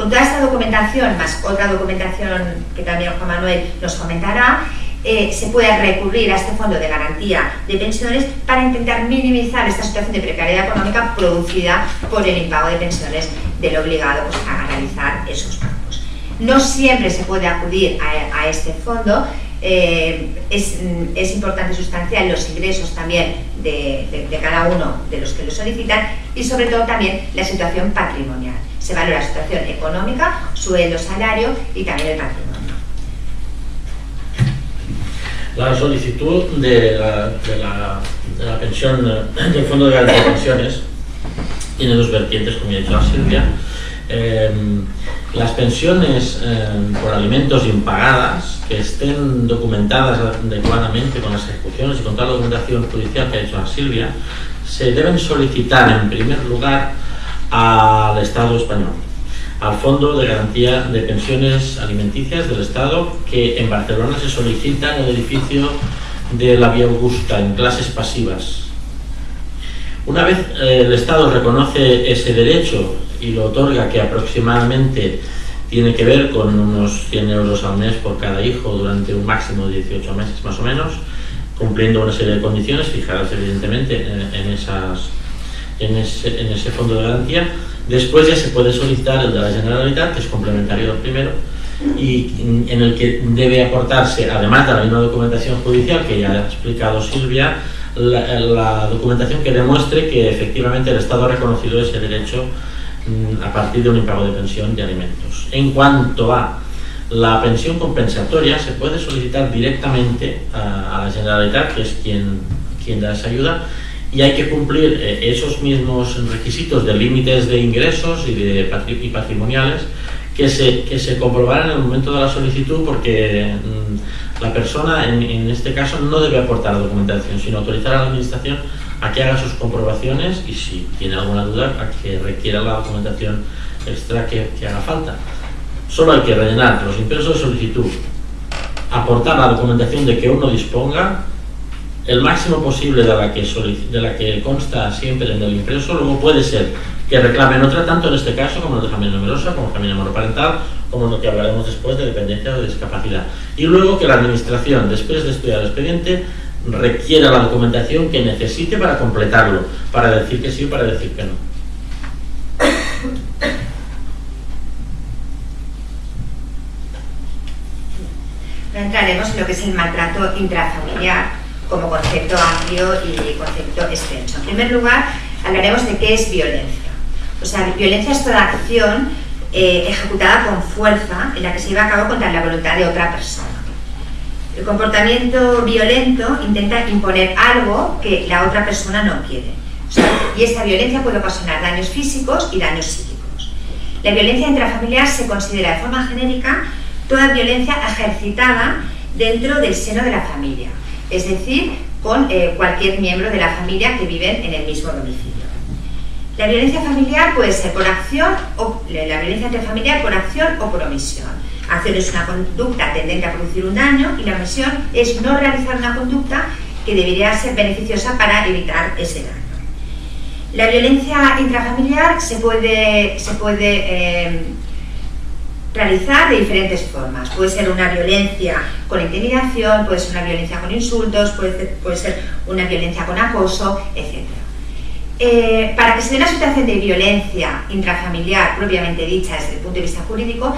Con toda esta documentación, más otra documentación que también Juan Manuel nos comentará, se puede recurrir a este fondo de garantía de pensiones para intentar minimizar esta situación de precariedad económica producida por el impago de pensiones del obligado pues, a realizar esos pagos. No siempre se puede acudir a este fondo. Es importante sustanciar los ingresos también de cada uno de los que lo solicitan y sobre todo también la situación patrimonial. Se valora la situación económica, sueldo, salario y también el patrimonio. La solicitud de la pensión del Fondo de Garantía de Pensiones tiene dos vertientes, como ya ha dicho la Silvia. Las pensiones por alimentos impagadas que estén documentadas adecuadamente con las ejecuciones y con toda la documentación judicial que ha hecho la Silvia, se deben solicitar en primer lugar al Estado español, al Fondo de Garantía de Pensiones Alimenticias del Estado, que en Barcelona se solicita en el edificio de la Vía Augusta, en clases pasivas. Una vez el Estado reconoce ese derecho y lo otorga, que aproximadamente tiene que ver con unos 100 euros al mes por cada hijo durante un máximo de 18 meses más o menos, cumpliendo una serie de condiciones fijadas evidentemente en ese fondo de garantía. Después ya se puede solicitar el de la Generalitat, que es complementario al primero, y en el que debe aportarse, además de la misma documentación judicial que ya ha explicado Silvia, la documentación que demuestre que efectivamente el Estado ha reconocido ese derecho a partir de un impago de pensión de alimentos. En cuanto a la pensión compensatoria, se puede solicitar directamente a la Generalitat, que es quien da esa ayuda, y hay que cumplir esos mismos requisitos de límites de ingresos y patrimoniales que se comprobarán en el momento de la solicitud, porque la persona en este caso no debe aportar documentación, sino autorizar a la administración a que haga sus comprobaciones y, si tiene alguna duda, a que requiera la documentación extra que haga falta. Solo hay que rellenar los impresos de solicitud, aportar la documentación de que uno disponga, el máximo posible de la que consta siempre en el impreso. Luego puede ser que reclamen otra, tanto en este caso como en el de familia numerosa, como familia monoparental, como en lo que hablaremos después de dependencia o de discapacidad. Y luego que la administración, después de estudiar el expediente, requiera la documentación que necesite para completarlo, para decir que sí o para decir que no. Ahora entraremos en lo que es el maltrato intrafamiliar como concepto amplio y concepto extenso. En primer lugar, hablaremos de qué es violencia. O sea, violencia es toda acción ejecutada con fuerza en la que se lleva a cabo contra la voluntad de otra persona. El comportamiento violento intenta imponer algo que la otra persona no quiere. O sea, y esta violencia puede ocasionar daños físicos y daños psíquicos. La violencia intrafamiliar se considera de forma genérica toda violencia ejercitada dentro del seno de la familia, es decir, con cualquier miembro de la familia que viven en el mismo domicilio. La violencia familiar puede ser por acción o la violencia intrafamiliar por acción o por omisión. Acción es una conducta tendente a producir un daño y la omisión es no realizar una conducta que debería ser beneficiosa para evitar ese daño. La violencia intrafamiliar se puede realizar de diferentes formas. Puede ser una violencia con intimidación, puede ser una violencia con insultos, puede ser una violencia con acoso, etc. Para que se dé una situación de violencia intrafamiliar propiamente dicha desde el punto de vista jurídico,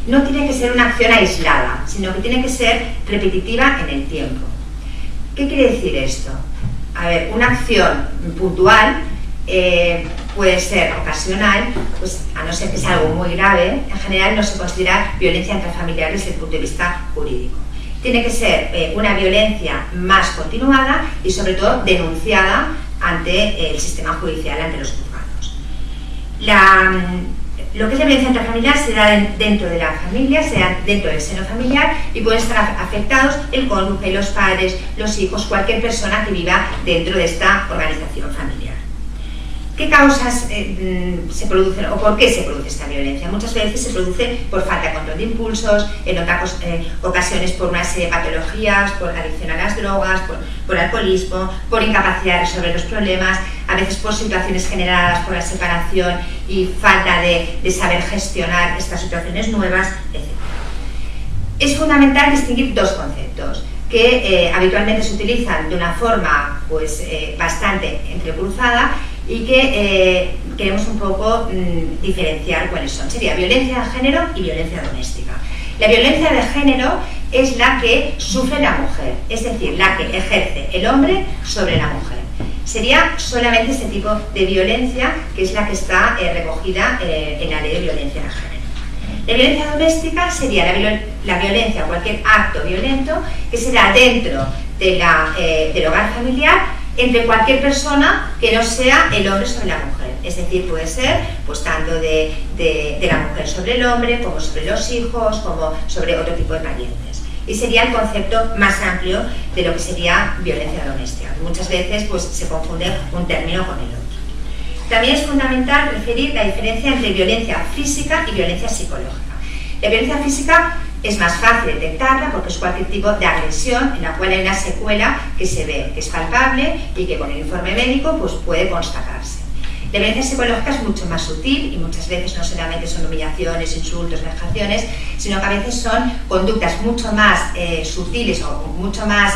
no tiene que ser una acción aislada, sino que tiene que ser repetitiva en el tiempo. ¿Qué quiere decir esto? A ver, una acción puntual puede ser ocasional, pues a no ser que sea algo muy grave, en general no se considera violencia intrafamiliar desde el punto de vista jurídico. Tiene que ser una violencia más continuada y sobre todo denunciada ante el sistema judicial, ante los juzgados. Lo que es la violencia intrafamiliar se da dentro de la familia, se da dentro del seno familiar y pueden estar afectados el cónyuge, los padres, los hijos, cualquier persona que viva dentro de esta organización familiar. ¿Qué causas se producen o por qué se produce esta violencia? Muchas veces se produce por falta de control de impulsos, en otras ocasiones por una serie de patologías, por adicción a las drogas, por alcoholismo, por incapacidad de resolver los problemas, a veces por situaciones generadas por la separación y falta de saber gestionar estas situaciones nuevas, etc. Es fundamental distinguir dos conceptos que habitualmente se utilizan de una forma pues, bastante entrecruzada y que queremos un poco diferenciar cuáles son. Sería violencia de género y violencia doméstica. La violencia de género es la que sufre la mujer, es decir, la que ejerce el hombre sobre la mujer. Sería solamente este tipo de violencia que es la que está recogida en la ley de violencia de género. La violencia doméstica sería la violencia, cualquier acto violento que se da dentro del hogar familiar entre cualquier persona que no sea el hombre sobre la mujer. Es decir, puede ser pues tanto de la mujer sobre el hombre, como sobre los hijos, como sobre otro tipo de parientes. Y sería el concepto más amplio de lo que sería violencia doméstica. Muchas veces pues, se confunde un término con el otro. También es fundamental referir la diferencia entre violencia física y violencia psicológica. La violencia física es más fácil detectarla porque es cualquier tipo de agresión en la cual hay una secuela que se ve, que es palpable y que con el informe médico pues, puede constatarse. La violencia psicológica es mucho más sutil y muchas veces no solamente son humillaciones, insultos, vejaciones, sino que a veces son conductas mucho más sutiles o mucho más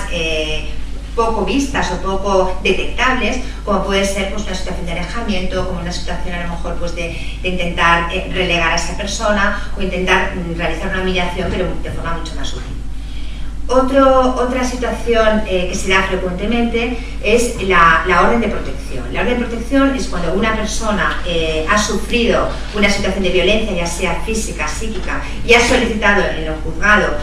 poco vistas o poco detectables, como puede ser pues, una situación de alejamiento, como una situación a lo mejor pues, de intentar relegar a esa persona o intentar realizar una humillación, pero de forma mucho más sutil. Otra situación que se da frecuentemente es la orden de protección. La orden de protección es cuando una persona ha sufrido una situación de violencia, ya sea física, psíquica, y ha solicitado en el juzgado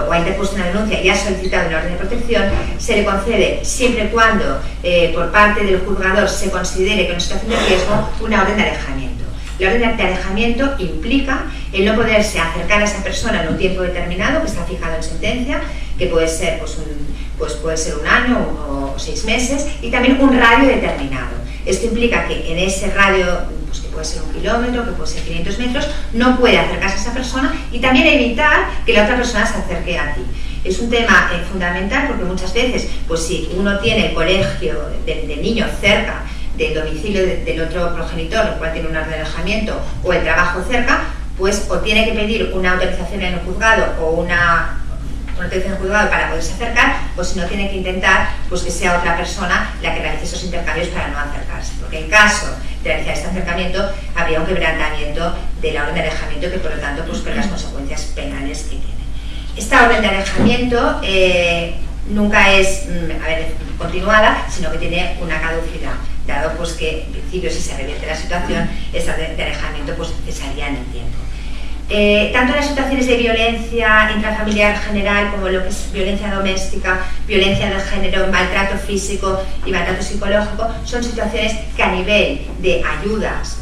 o ha interpuesto una denuncia y ha solicitado una orden de protección, se le concede siempre y cuando por parte del juzgador se considere que en una situación de riesgo una orden de alejamiento. La orden de alejamiento implica el no poderse acercar a esa persona en un tiempo determinado que está fijado en sentencia, que puede ser puede ser un año o 6 meses, y también un radio determinado. Esto implica que en ese radio, pues que puede ser 1 kilómetro, que puede ser 500 metros, no puede acercarse a esa persona y también evitar que la otra persona se acerque a ti. Es un tema fundamental porque muchas veces, pues si uno tiene el colegio del niño cerca del domicilio del otro progenitor, el cual tiene un orden de alejamiento, o el trabajo cerca, pues o tiene que pedir una autorización en el juzgado o una autorización en el juzgado para poderse acercar, o si no tiene que intentar pues que sea otra persona la que realice esos intercambios para no acercarse, porque en caso de realizar este acercamiento habría un quebrantamiento de la orden de alejamiento que por lo tanto pues con las consecuencias penales que tiene. Esta orden de alejamiento nunca es continuada, sino que tiene una caducidad, dado pues que en principio si se revierte la situación, esta orden de alejamiento pues cesaría en el tiempo. Tanto las situaciones de violencia intrafamiliar general como lo que es violencia doméstica, violencia de género, maltrato físico y maltrato psicológico son situaciones que a nivel de ayudas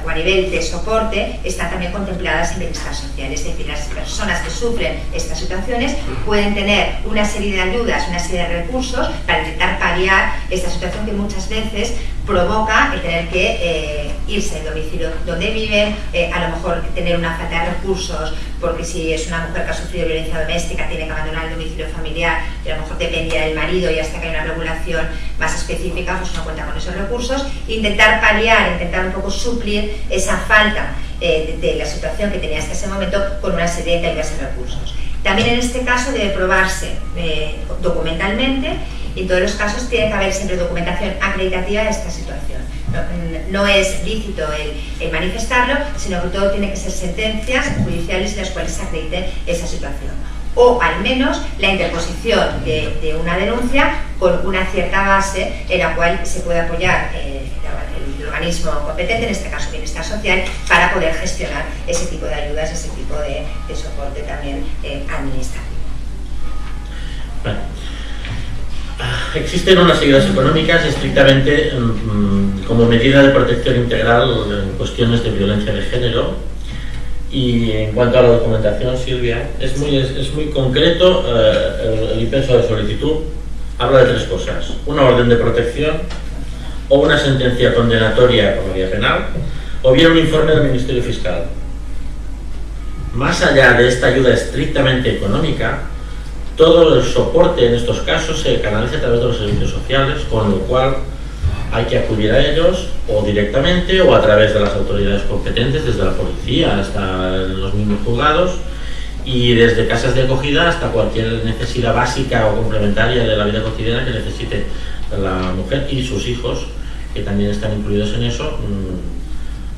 o a nivel de soporte están también contempladas en bienestar social. Es decir, las personas que sufren estas situaciones pueden tener una serie de ayudas, una serie de recursos para intentar paliar esta situación que muchas veces provoca el tener que irse del domicilio donde viven, a lo mejor tener una falta de recursos, porque si es una mujer que ha sufrido violencia doméstica tiene que abandonar el domicilio familiar y a lo mejor dependía del marido y hasta que hay una regulación más específica pues no cuenta con esos recursos. Intentar paliar, intentar un poco suplir esa falta de la situación que tenía hasta ese momento con una serie de ayudas y recursos. También en este caso debe probarse documentalmente y en todos los casos tiene que haber siempre documentación acreditativa de esta situación. No es lícito el manifestarlo, sino que todo tiene que ser sentencias judiciales en las cuales se acredite esa situación. O al menos la interposición de una denuncia con una cierta base en la cual se puede apoyar el organismo competente, en este caso Bienestar Social, para poder gestionar ese tipo de ayudas, ese tipo de soporte también administrativo. Bueno. Existen unas ayudas económicas estrictamente como medida de protección integral en cuestiones de violencia de género, y en cuanto a la documentación, Silvia, es muy concreto. El impenso de solicitud habla de 3 cosas: una orden de protección, o una sentencia condenatoria por la vía penal, o bien un informe del Ministerio Fiscal. Más allá de esta ayuda estrictamente económica, todo el soporte en estos casos se canaliza a través de los servicios sociales, con lo cual hay que acudir a ellos o directamente o a través de las autoridades competentes, desde la policía hasta los mismos juzgados, y desde casas de acogida hasta cualquier necesidad básica o complementaria de la vida cotidiana que necesite la mujer y sus hijos, que también están incluidos en eso.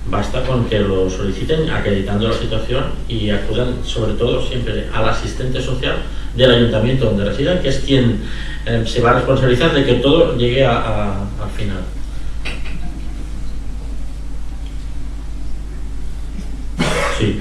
Basta con que lo soliciten acreditando la situación y acudan sobre todo siempre al asistente social del ayuntamiento donde residan, que es quien se va a responsabilizar de que todo llegue al final. Sí.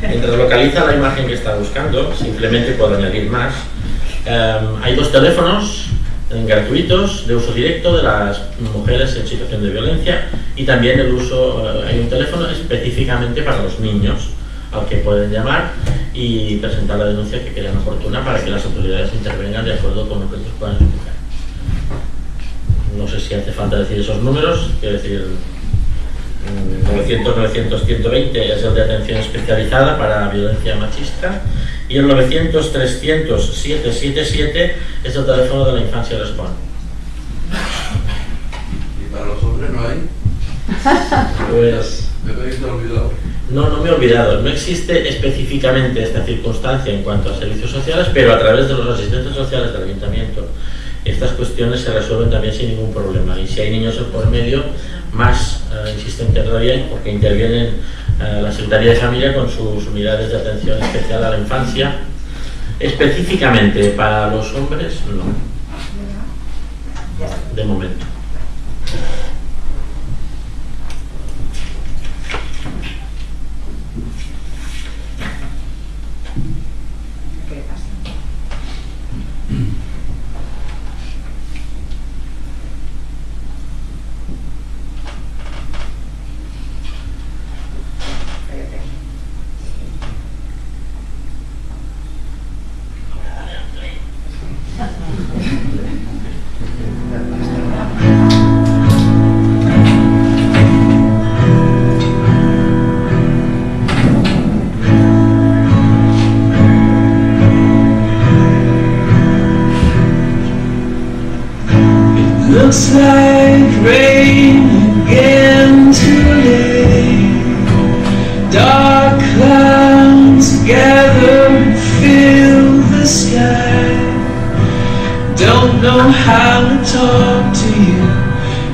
Mientras localiza la imagen que está buscando, simplemente puedo añadir más. Hay 2 teléfonos gratuitos de uso directo de las mujeres en situación de violencia, y también hay un teléfono específicamente para los niños al que pueden llamar y presentar la denuncia que crean oportuna para que las autoridades intervengan de acuerdo con lo que ellos puedan explicar. No sé si hace falta decir esos números, quiero decir, 900-900-120 es el de atención especializada para violencia machista, y el 900-300-777 es el teléfono de la Infancia Responde. ¿Y para los hombres no hay? Pues... ¿Me habéis olvidado? No me he olvidado. No existe específicamente esta circunstancia en cuanto a servicios sociales, pero a través de los asistentes sociales del ayuntamiento estas cuestiones se resuelven también sin ningún problema. Y si hay niños por medio, más insistente todavía, porque intervienen la Secretaría de Familia con sus unidades de atención especial a la infancia. Específicamente para los hombres, no. De momento. Looks like rain again today. Dark clouds gather and fill the sky. Don't know how to talk to you,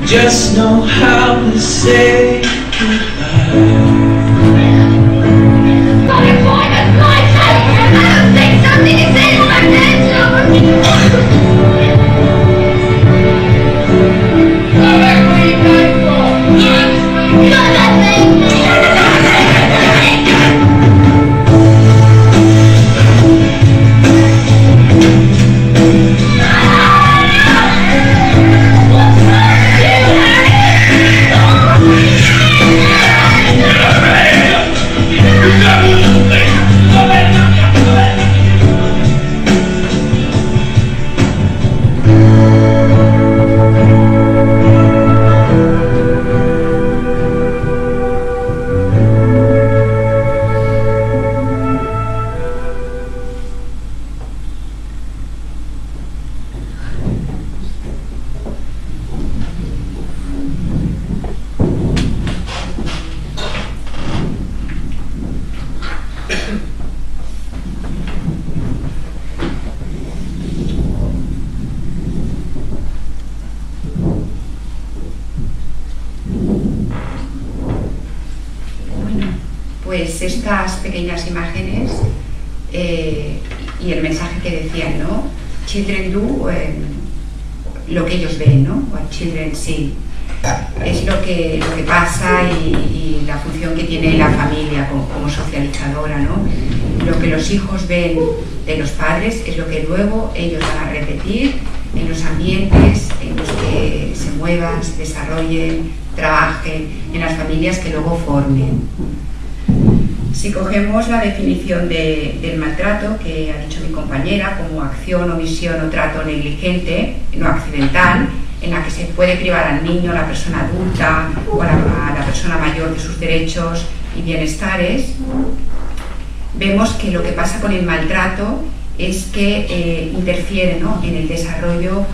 just know how to say goodbye. estas pequeñas imágenes y el mensaje que decían, ¿no? Children do lo que ellos ven, ¿no? What children see. Es lo que pasa y la función que tiene la familia como socializadora, ¿no? Lo que los hijos ven de los padres es lo que luego ellos van a repetir en los ambientes en los que se muevan, se desarrollen, trabajen, en las familias que luego formen. Si cogemos la definición del maltrato que ha dicho mi compañera como acción, omisión o trato negligente, no accidental, en la que se puede privar al niño, a la persona adulta o a la persona mayor de sus derechos y bienestares, vemos que lo que pasa con el maltrato es que interfiere, ¿no?, en el desarrollo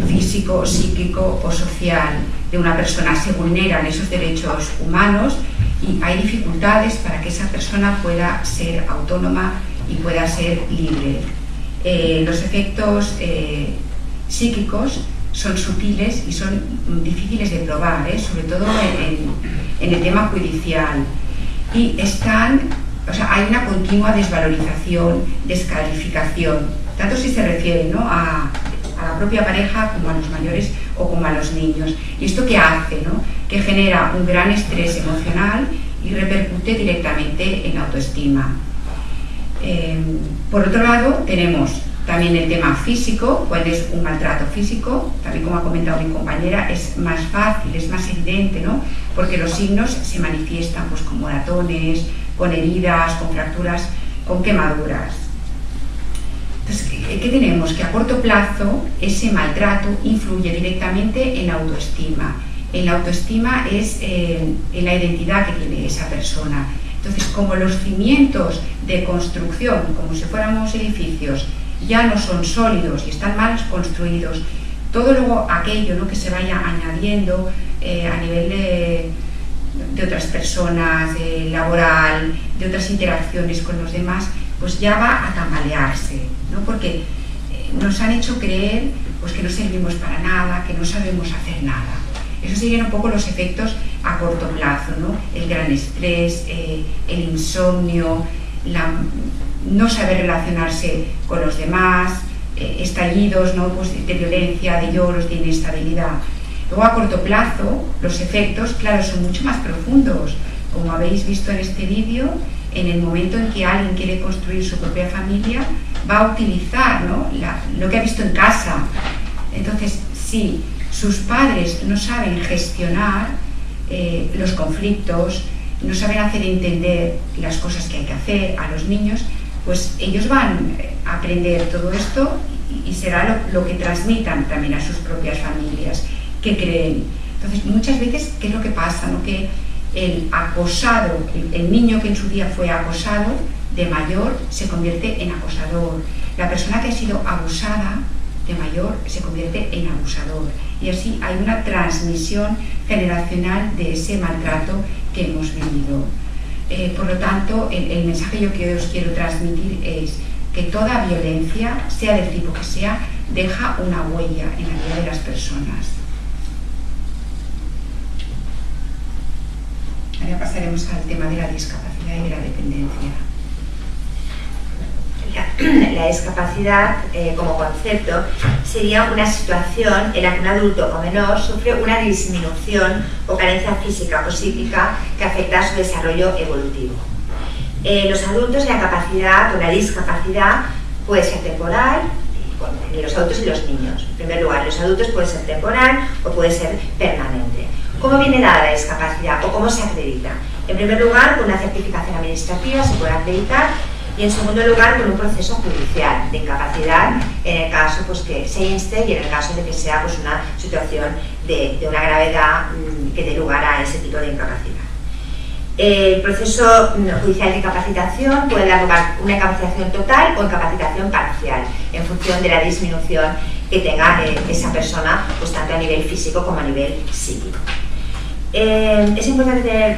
físico, psíquico o social de una persona, se vulneran esos derechos humanos y hay dificultades para que esa persona pueda ser autónoma y pueda ser libre. Los efectos psíquicos son sutiles y son difíciles de probar, sobre todo en el tema judicial, y hay una continua desvalorización, descalificación, tanto si se refiere, ¿no?, a la propia pareja como a los mayores o como a los niños. ¿Y esto qué hace, no? Que genera un gran estrés emocional y repercute directamente en la autoestima. Por otro lado, tenemos también el tema físico. Cuando es un maltrato físico, también como ha comentado mi compañera, es más fácil, es más evidente, ¿no?, porque los signos se manifiestan pues con moratones, con heridas, con fracturas, con quemaduras. Entonces, ¿qué tenemos? Que a corto plazo ese maltrato influye directamente en la autoestima. En la autoestima es en la identidad que tiene esa persona. Entonces, como los cimientos de construcción, como si fuéramos edificios, ya no son sólidos y están mal construidos, todo luego aquello, ¿no?, que se vaya añadiendo a nivel de otras personas, laboral, de otras interacciones con los demás, pues ya va a tambalearse, ¿no?, porque nos han hecho creer pues que no servimos para nada, que no sabemos hacer nada. Esos serían un poco los efectos a corto plazo, ¿no? El gran estrés, el insomnio, no saber relacionarse con los demás, estallidos, ¿no?, pues de violencia, de lloros, de inestabilidad. Luego a corto plazo los efectos, claro, son mucho más profundos. Como habéis visto en este vídeo, en el momento en que alguien quiere construir su propia familia, va a utilizar, ¿no?, lo que ha visto en casa. Entonces, si sus padres no saben gestionar los conflictos, no saben hacer entender las cosas que hay que hacer a los niños, pues ellos van a aprender todo esto y será lo que transmitan también a sus propias familias, que creen. Entonces, muchas veces, ¿qué es lo que pasa, no? Que el acosado, el niño que en su día fue acosado, de mayor se convierte en acosador. La persona que ha sido abusada, de mayor se convierte en abusador. Y así hay una transmisión generacional de ese maltrato que hemos vivido. Por lo tanto, el mensaje que os quiero transmitir es que toda violencia, sea del tipo que sea, deja una huella en la vida de las personas. Ahora pasaremos al tema de la discapacidad y de la dependencia. La discapacidad, como concepto, sería una situación en la que un adulto o menor sufre una disminución o carencia física o psíquica que afecta a su desarrollo evolutivo. Los adultos, la capacidad o la discapacidad puede ser temporal, ni los adultos y los niños. En primer lugar, los adultos puede ser temporal o puede ser permanente. ¿Cómo viene dada la discapacidad o cómo se acredita? En primer lugar, con una certificación administrativa se puede acreditar, y en segundo lugar con un proceso judicial de incapacidad en el caso pues, que se inste y en el caso de que sea pues, una situación de una gravedad que dé lugar a ese tipo de incapacidad. El proceso judicial de incapacitación puede dar lugar a una incapacitación total o incapacitación parcial en función de la disminución que tenga esa persona pues, tanto a nivel físico como a nivel psíquico. Es importante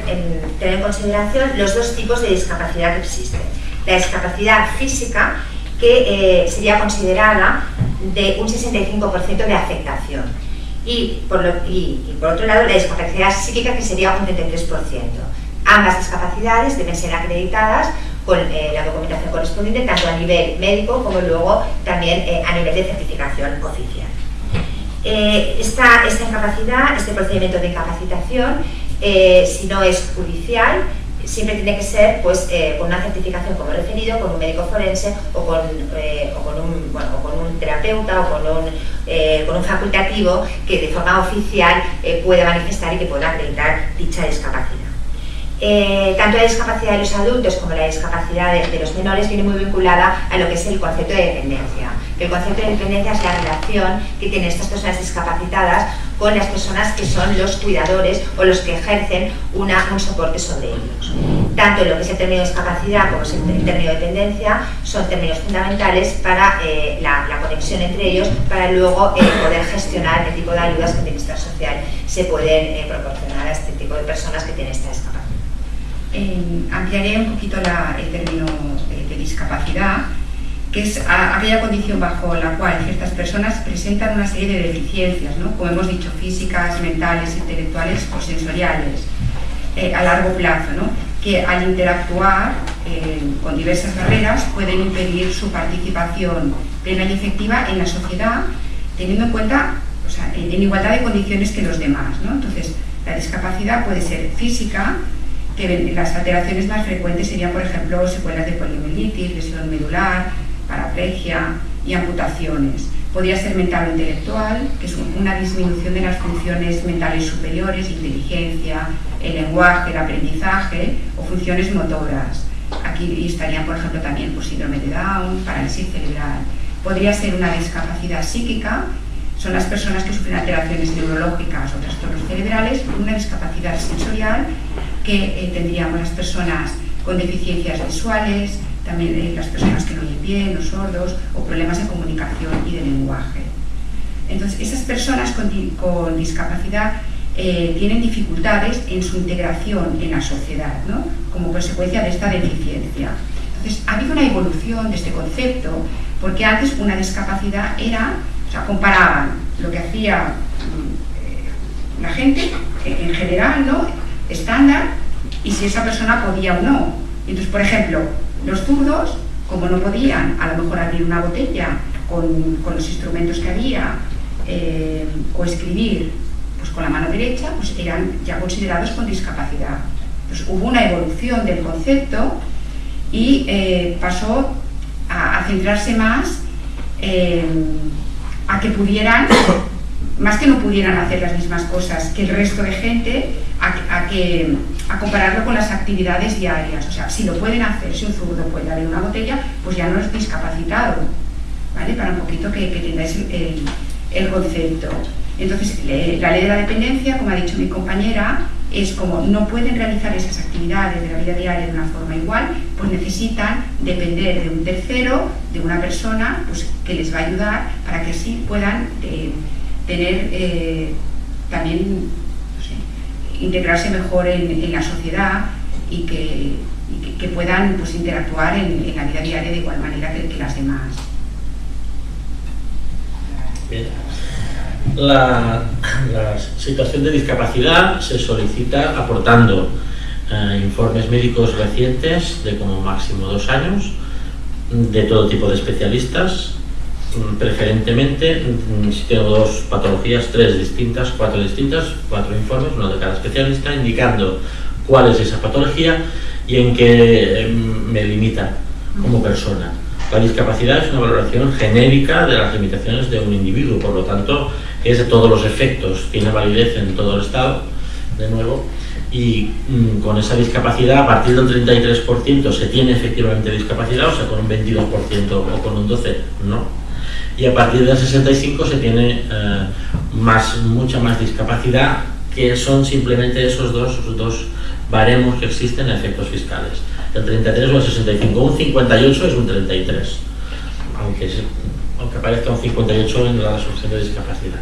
tener en consideración los dos tipos de discapacidad que existen. La discapacidad física, que sería considerada de un 65% de afectación, y por otro lado la discapacidad psíquica, que sería un 33%. Ambas discapacidades deben ser acreditadas con la documentación correspondiente, tanto a nivel médico como luego también a nivel de certificación oficial. Esta incapacidad, este procedimiento de incapacitación, si no es judicial, siempre tiene que ser pues, con una certificación como referido, con un médico forense o con un terapeuta o con un facultativo que de forma oficial pueda manifestar y que pueda acreditar dicha discapacidad. Tanto la discapacidad de los adultos como la discapacidad de los menores viene muy vinculada a lo que es el concepto de dependencia. El concepto de dependencia es la relación que tienen estas personas discapacitadas con las personas que son los cuidadores o los que ejercen un soporte sobre ellos. Tanto lo que es el término de discapacidad como el término de dependencia son términos fundamentales para la conexión entre ellos, para luego poder gestionar el tipo de ayudas que el Bienestar Social se pueden proporcionar a este tipo de personas que tienen esta discapacidad. Ampliaré un poquito el término de discapacidad, que es aquella condición bajo la cual ciertas personas presentan una serie de deficiencias, ¿no? Como hemos dicho, físicas, mentales, intelectuales o sensoriales, a largo plazo, ¿no? Que al interactuar con diversas barreras pueden impedir su participación plena y efectiva en la sociedad, teniendo en cuenta, o sea, en igualdad de condiciones que los demás, ¿no? Entonces, la discapacidad puede ser física, que las alteraciones más frecuentes serían, por ejemplo, secuelas de poliomielitis, lesión medular, paraplegia y amputaciones. Podría ser mental o intelectual, que es una disminución de las funciones mentales superiores, inteligencia, el lenguaje, el aprendizaje o funciones motoras. Aquí estarían, por ejemplo, también pues, síndrome de Down, parálisis cerebral. Podría ser una discapacidad psíquica, son las personas que sufren alteraciones neurológicas o trastornos cerebrales, una discapacidad sensorial que tendríamos las personas con deficiencias visuales, también las personas que no oyen bien, los sordos, o problemas de comunicación y de lenguaje. Entonces, esas personas con discapacidad tienen dificultades en su integración en la sociedad, ¿no? Como consecuencia de esta deficiencia. Entonces, ha habido una evolución de este concepto, porque antes una discapacidad era, o sea, comparaban lo que hacía la gente en general, ¿no? Estándar, y si esa persona podía o no. Entonces, por ejemplo, los zurdos, como no podían a lo mejor abrir una botella con los instrumentos que había o escribir pues, con la mano derecha, pues eran ya considerados con discapacidad. Entonces hubo una evolución del concepto y pasó a centrarse más a que pudieran, más que no pudieran hacer las mismas cosas que el resto de gente, a compararlo con las actividades diarias. O sea, si lo pueden hacer, si un zurdo puede abrir una botella, pues ya no es discapacitado, ¿vale? Para un poquito que tengáis el concepto. Entonces, la ley de la dependencia, como ha dicho mi compañera, es como no pueden realizar esas actividades de la vida diaria de una forma igual, pues necesitan depender de un tercero, de una persona, pues que les va a ayudar para que así puedan tener también, no sé, integrarse mejor en la sociedad y que puedan pues, interactuar en la vida diaria de igual manera que las demás. Bien. La situación de discapacidad se solicita aportando informes médicos recientes de como máximo 2 años, de todo tipo de especialistas, preferentemente, si tengo 2 patologías, 3 distintas, 4 distintas, 4 informes, uno de cada especialista, indicando cuál es esa patología y en qué me limita como persona. La discapacidad es una valoración genérica de las limitaciones de un individuo, por lo tanto, es de todos los efectos, tiene validez en todo el Estado, de nuevo, y con esa discapacidad, a partir del 33% se tiene efectivamente discapacidad, o sea, con un 22% o con un 12% no, y a partir del 65% se tiene mucha más discapacidad, que son simplemente esos dos baremos que existen en efectos fiscales, el 33 o el 65, un 58 es un 33, aunque parezca un 58 en la resolución de discapacidad.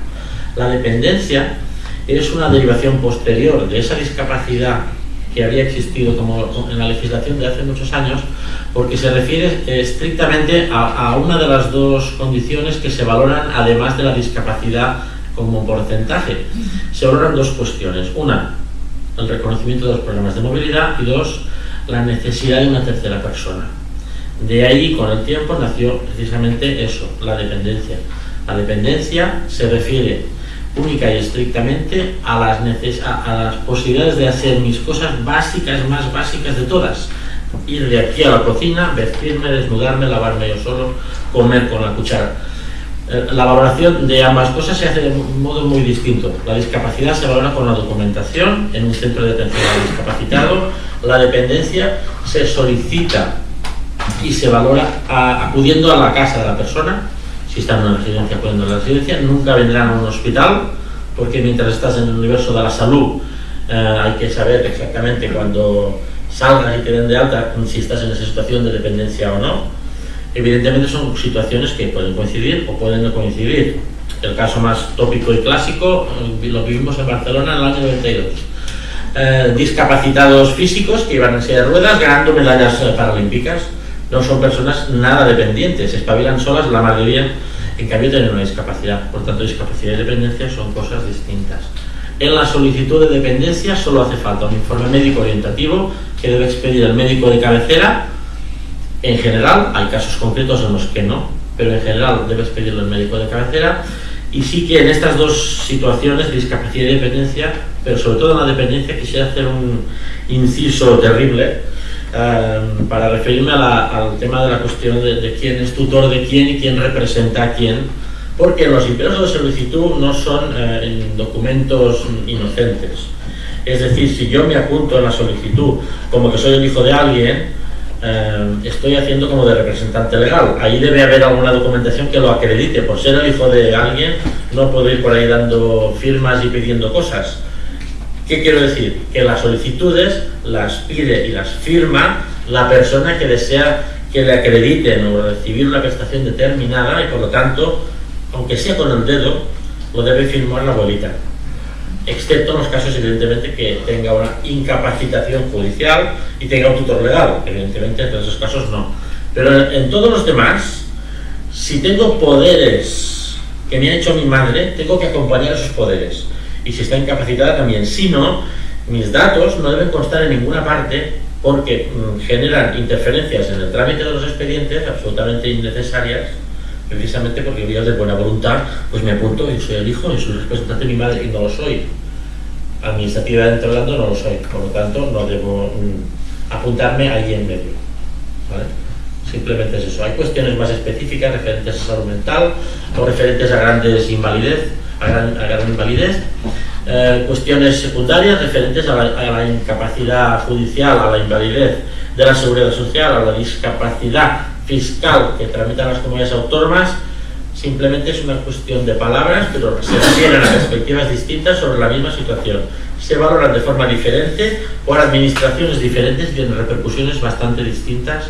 La dependencia es una derivación posterior de esa discapacidad que había existido como en la legislación de hace muchos años, porque se refiere estrictamente a una de las 2 condiciones que se valoran además de la discapacidad como porcentaje. Se valoran 2 cuestiones. Una, el reconocimiento de los problemas de movilidad y 2, la necesidad de una tercera persona. De ahí, con el tiempo, nació precisamente eso, la dependencia. La dependencia se refiere única y estrictamente a las posibilidades de hacer mis cosas básicas, más básicas de todas. Ir de aquí a la cocina, vestirme, desnudarme, lavarme yo solo, comer con la cuchara. La valoración de ambas cosas se hace de un modo muy distinto. La discapacidad se valora con la documentación en un centro de atención al discapacitado. La dependencia se solicita y se valora acudiendo a la casa de la persona. Si está en una residencia, acudiendo a la residencia. Nunca vendrán a un hospital, porque mientras estás en el universo de la salud hay que saber exactamente cuando salgas y te den de alta si estás en esa situación de dependencia o no. Evidentemente son situaciones que pueden coincidir o pueden no coincidir. El caso más tópico y clásico lo vivimos en Barcelona en el año 92. Discapacitados físicos que iban en silla de ruedas ganando medallas paralímpicas. No son personas nada dependientes, espabilan solas la mayoría, en cambio tienen una discapacidad. Por tanto, discapacidad y dependencia son cosas distintas. En la solicitud de dependencia solo hace falta un informe médico orientativo que debe expedir el médico de cabecera. En general, hay casos concretos en los que no, pero en general debe expedirlo el médico de cabecera. Y sí que en estas dos situaciones, discapacidad y dependencia, pero sobre todo en la dependencia, quisiera hacer un inciso terrible para referirme al tema de la cuestión de quién es tutor de quién y quién representa a quién, porque los impresos de solicitud no son documentos inocentes. Es decir, si yo me apunto en la solicitud como que soy el hijo de alguien, estoy haciendo como de representante legal. Ahí debe haber alguna documentación que lo acredite. Por ser el hijo de alguien no puedo ir por ahí dando firmas y pidiendo cosas. ¿Qué quiero decir? Que las solicitudes las pide y las firma la persona que desea que le acrediten o recibir una prestación determinada, y por lo tanto, aunque sea con el dedo, lo debe firmar la abuelita, excepto en los casos evidentemente que tenga una incapacitación judicial y tenga un tutor legal. Evidentemente en esos casos no, pero en todos los demás, si tengo poderes que me ha hecho mi madre, tengo que acompañar esos poderes, y si está incapacitada también. Si no, mis datos no deben constar en ninguna parte, porque generan interferencias en el trámite de los expedientes absolutamente innecesarias, precisamente porque yo de buena voluntad pues me apunto y soy el hijo y soy el representante de mi madre, y no lo soy. Administrativamente hablando no lo soy, por lo tanto no debo apuntarme ahí en medio, ¿vale? Simplemente es eso. Hay cuestiones más específicas referentes a salud mental o referentes a grandes invalidez, a gran invalidez, cuestiones secundarias referentes a la incapacidad judicial, a la invalidez de la seguridad social, a la discapacidad fiscal que tramitan las comunidades autónomas. Simplemente es una cuestión de palabras, pero se refieren a perspectivas distintas sobre la misma situación. Se valoran de forma diferente por administraciones diferentes y tienen repercusiones bastante distintas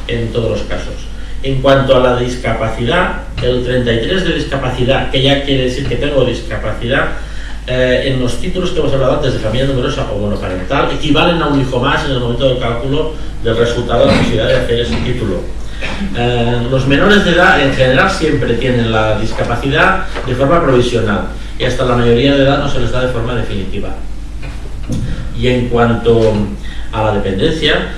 en todos los casos. En cuanto a la discapacidad, el 33 de discapacidad, que ya quiere decir que tengo discapacidad, en los títulos que hemos hablado antes de familia numerosa o monoparental, equivalen a un hijo más en el momento del cálculo del resultado de la posibilidad de hacer ese título. Los menores de edad en general siempre tienen la discapacidad de forma provisional, y hasta la mayoría de edad no se les da de forma definitiva. Y en cuanto a la dependencia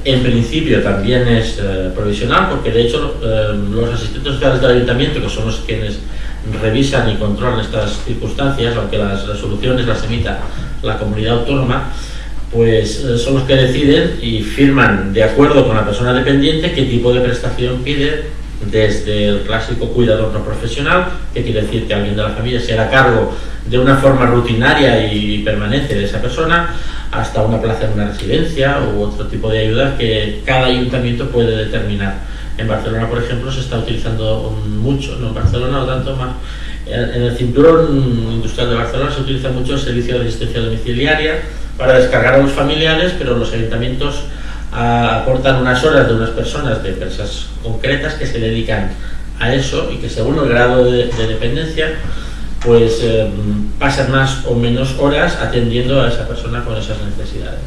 en principio también es provisional, porque de hecho los asistentes sociales del ayuntamiento, que son los quienes revisan y controlan estas circunstancias, aunque las resoluciones las emita la comunidad autónoma, pues son los que deciden y firman de acuerdo con la persona dependiente qué tipo de prestación pide, desde el clásico cuidador no profesional, que quiere decir que alguien de la familia se hará cargo de una forma rutinaria y permanente de esa persona, hasta una plaza en una residencia u otro tipo de ayuda que cada ayuntamiento puede determinar. En Barcelona, por ejemplo, se está utilizando mucho, no en Barcelona, no tanto más, en el cinturón industrial de Barcelona se utiliza mucho el servicio de asistencia domiciliaria para descargar a los familiares, pero los ayuntamientos aportan unas horas de unas personas de empresas concretas que se dedican a eso, y que según el grado de dependencia pues pasan más o menos horas atendiendo a esa persona con esas necesidades.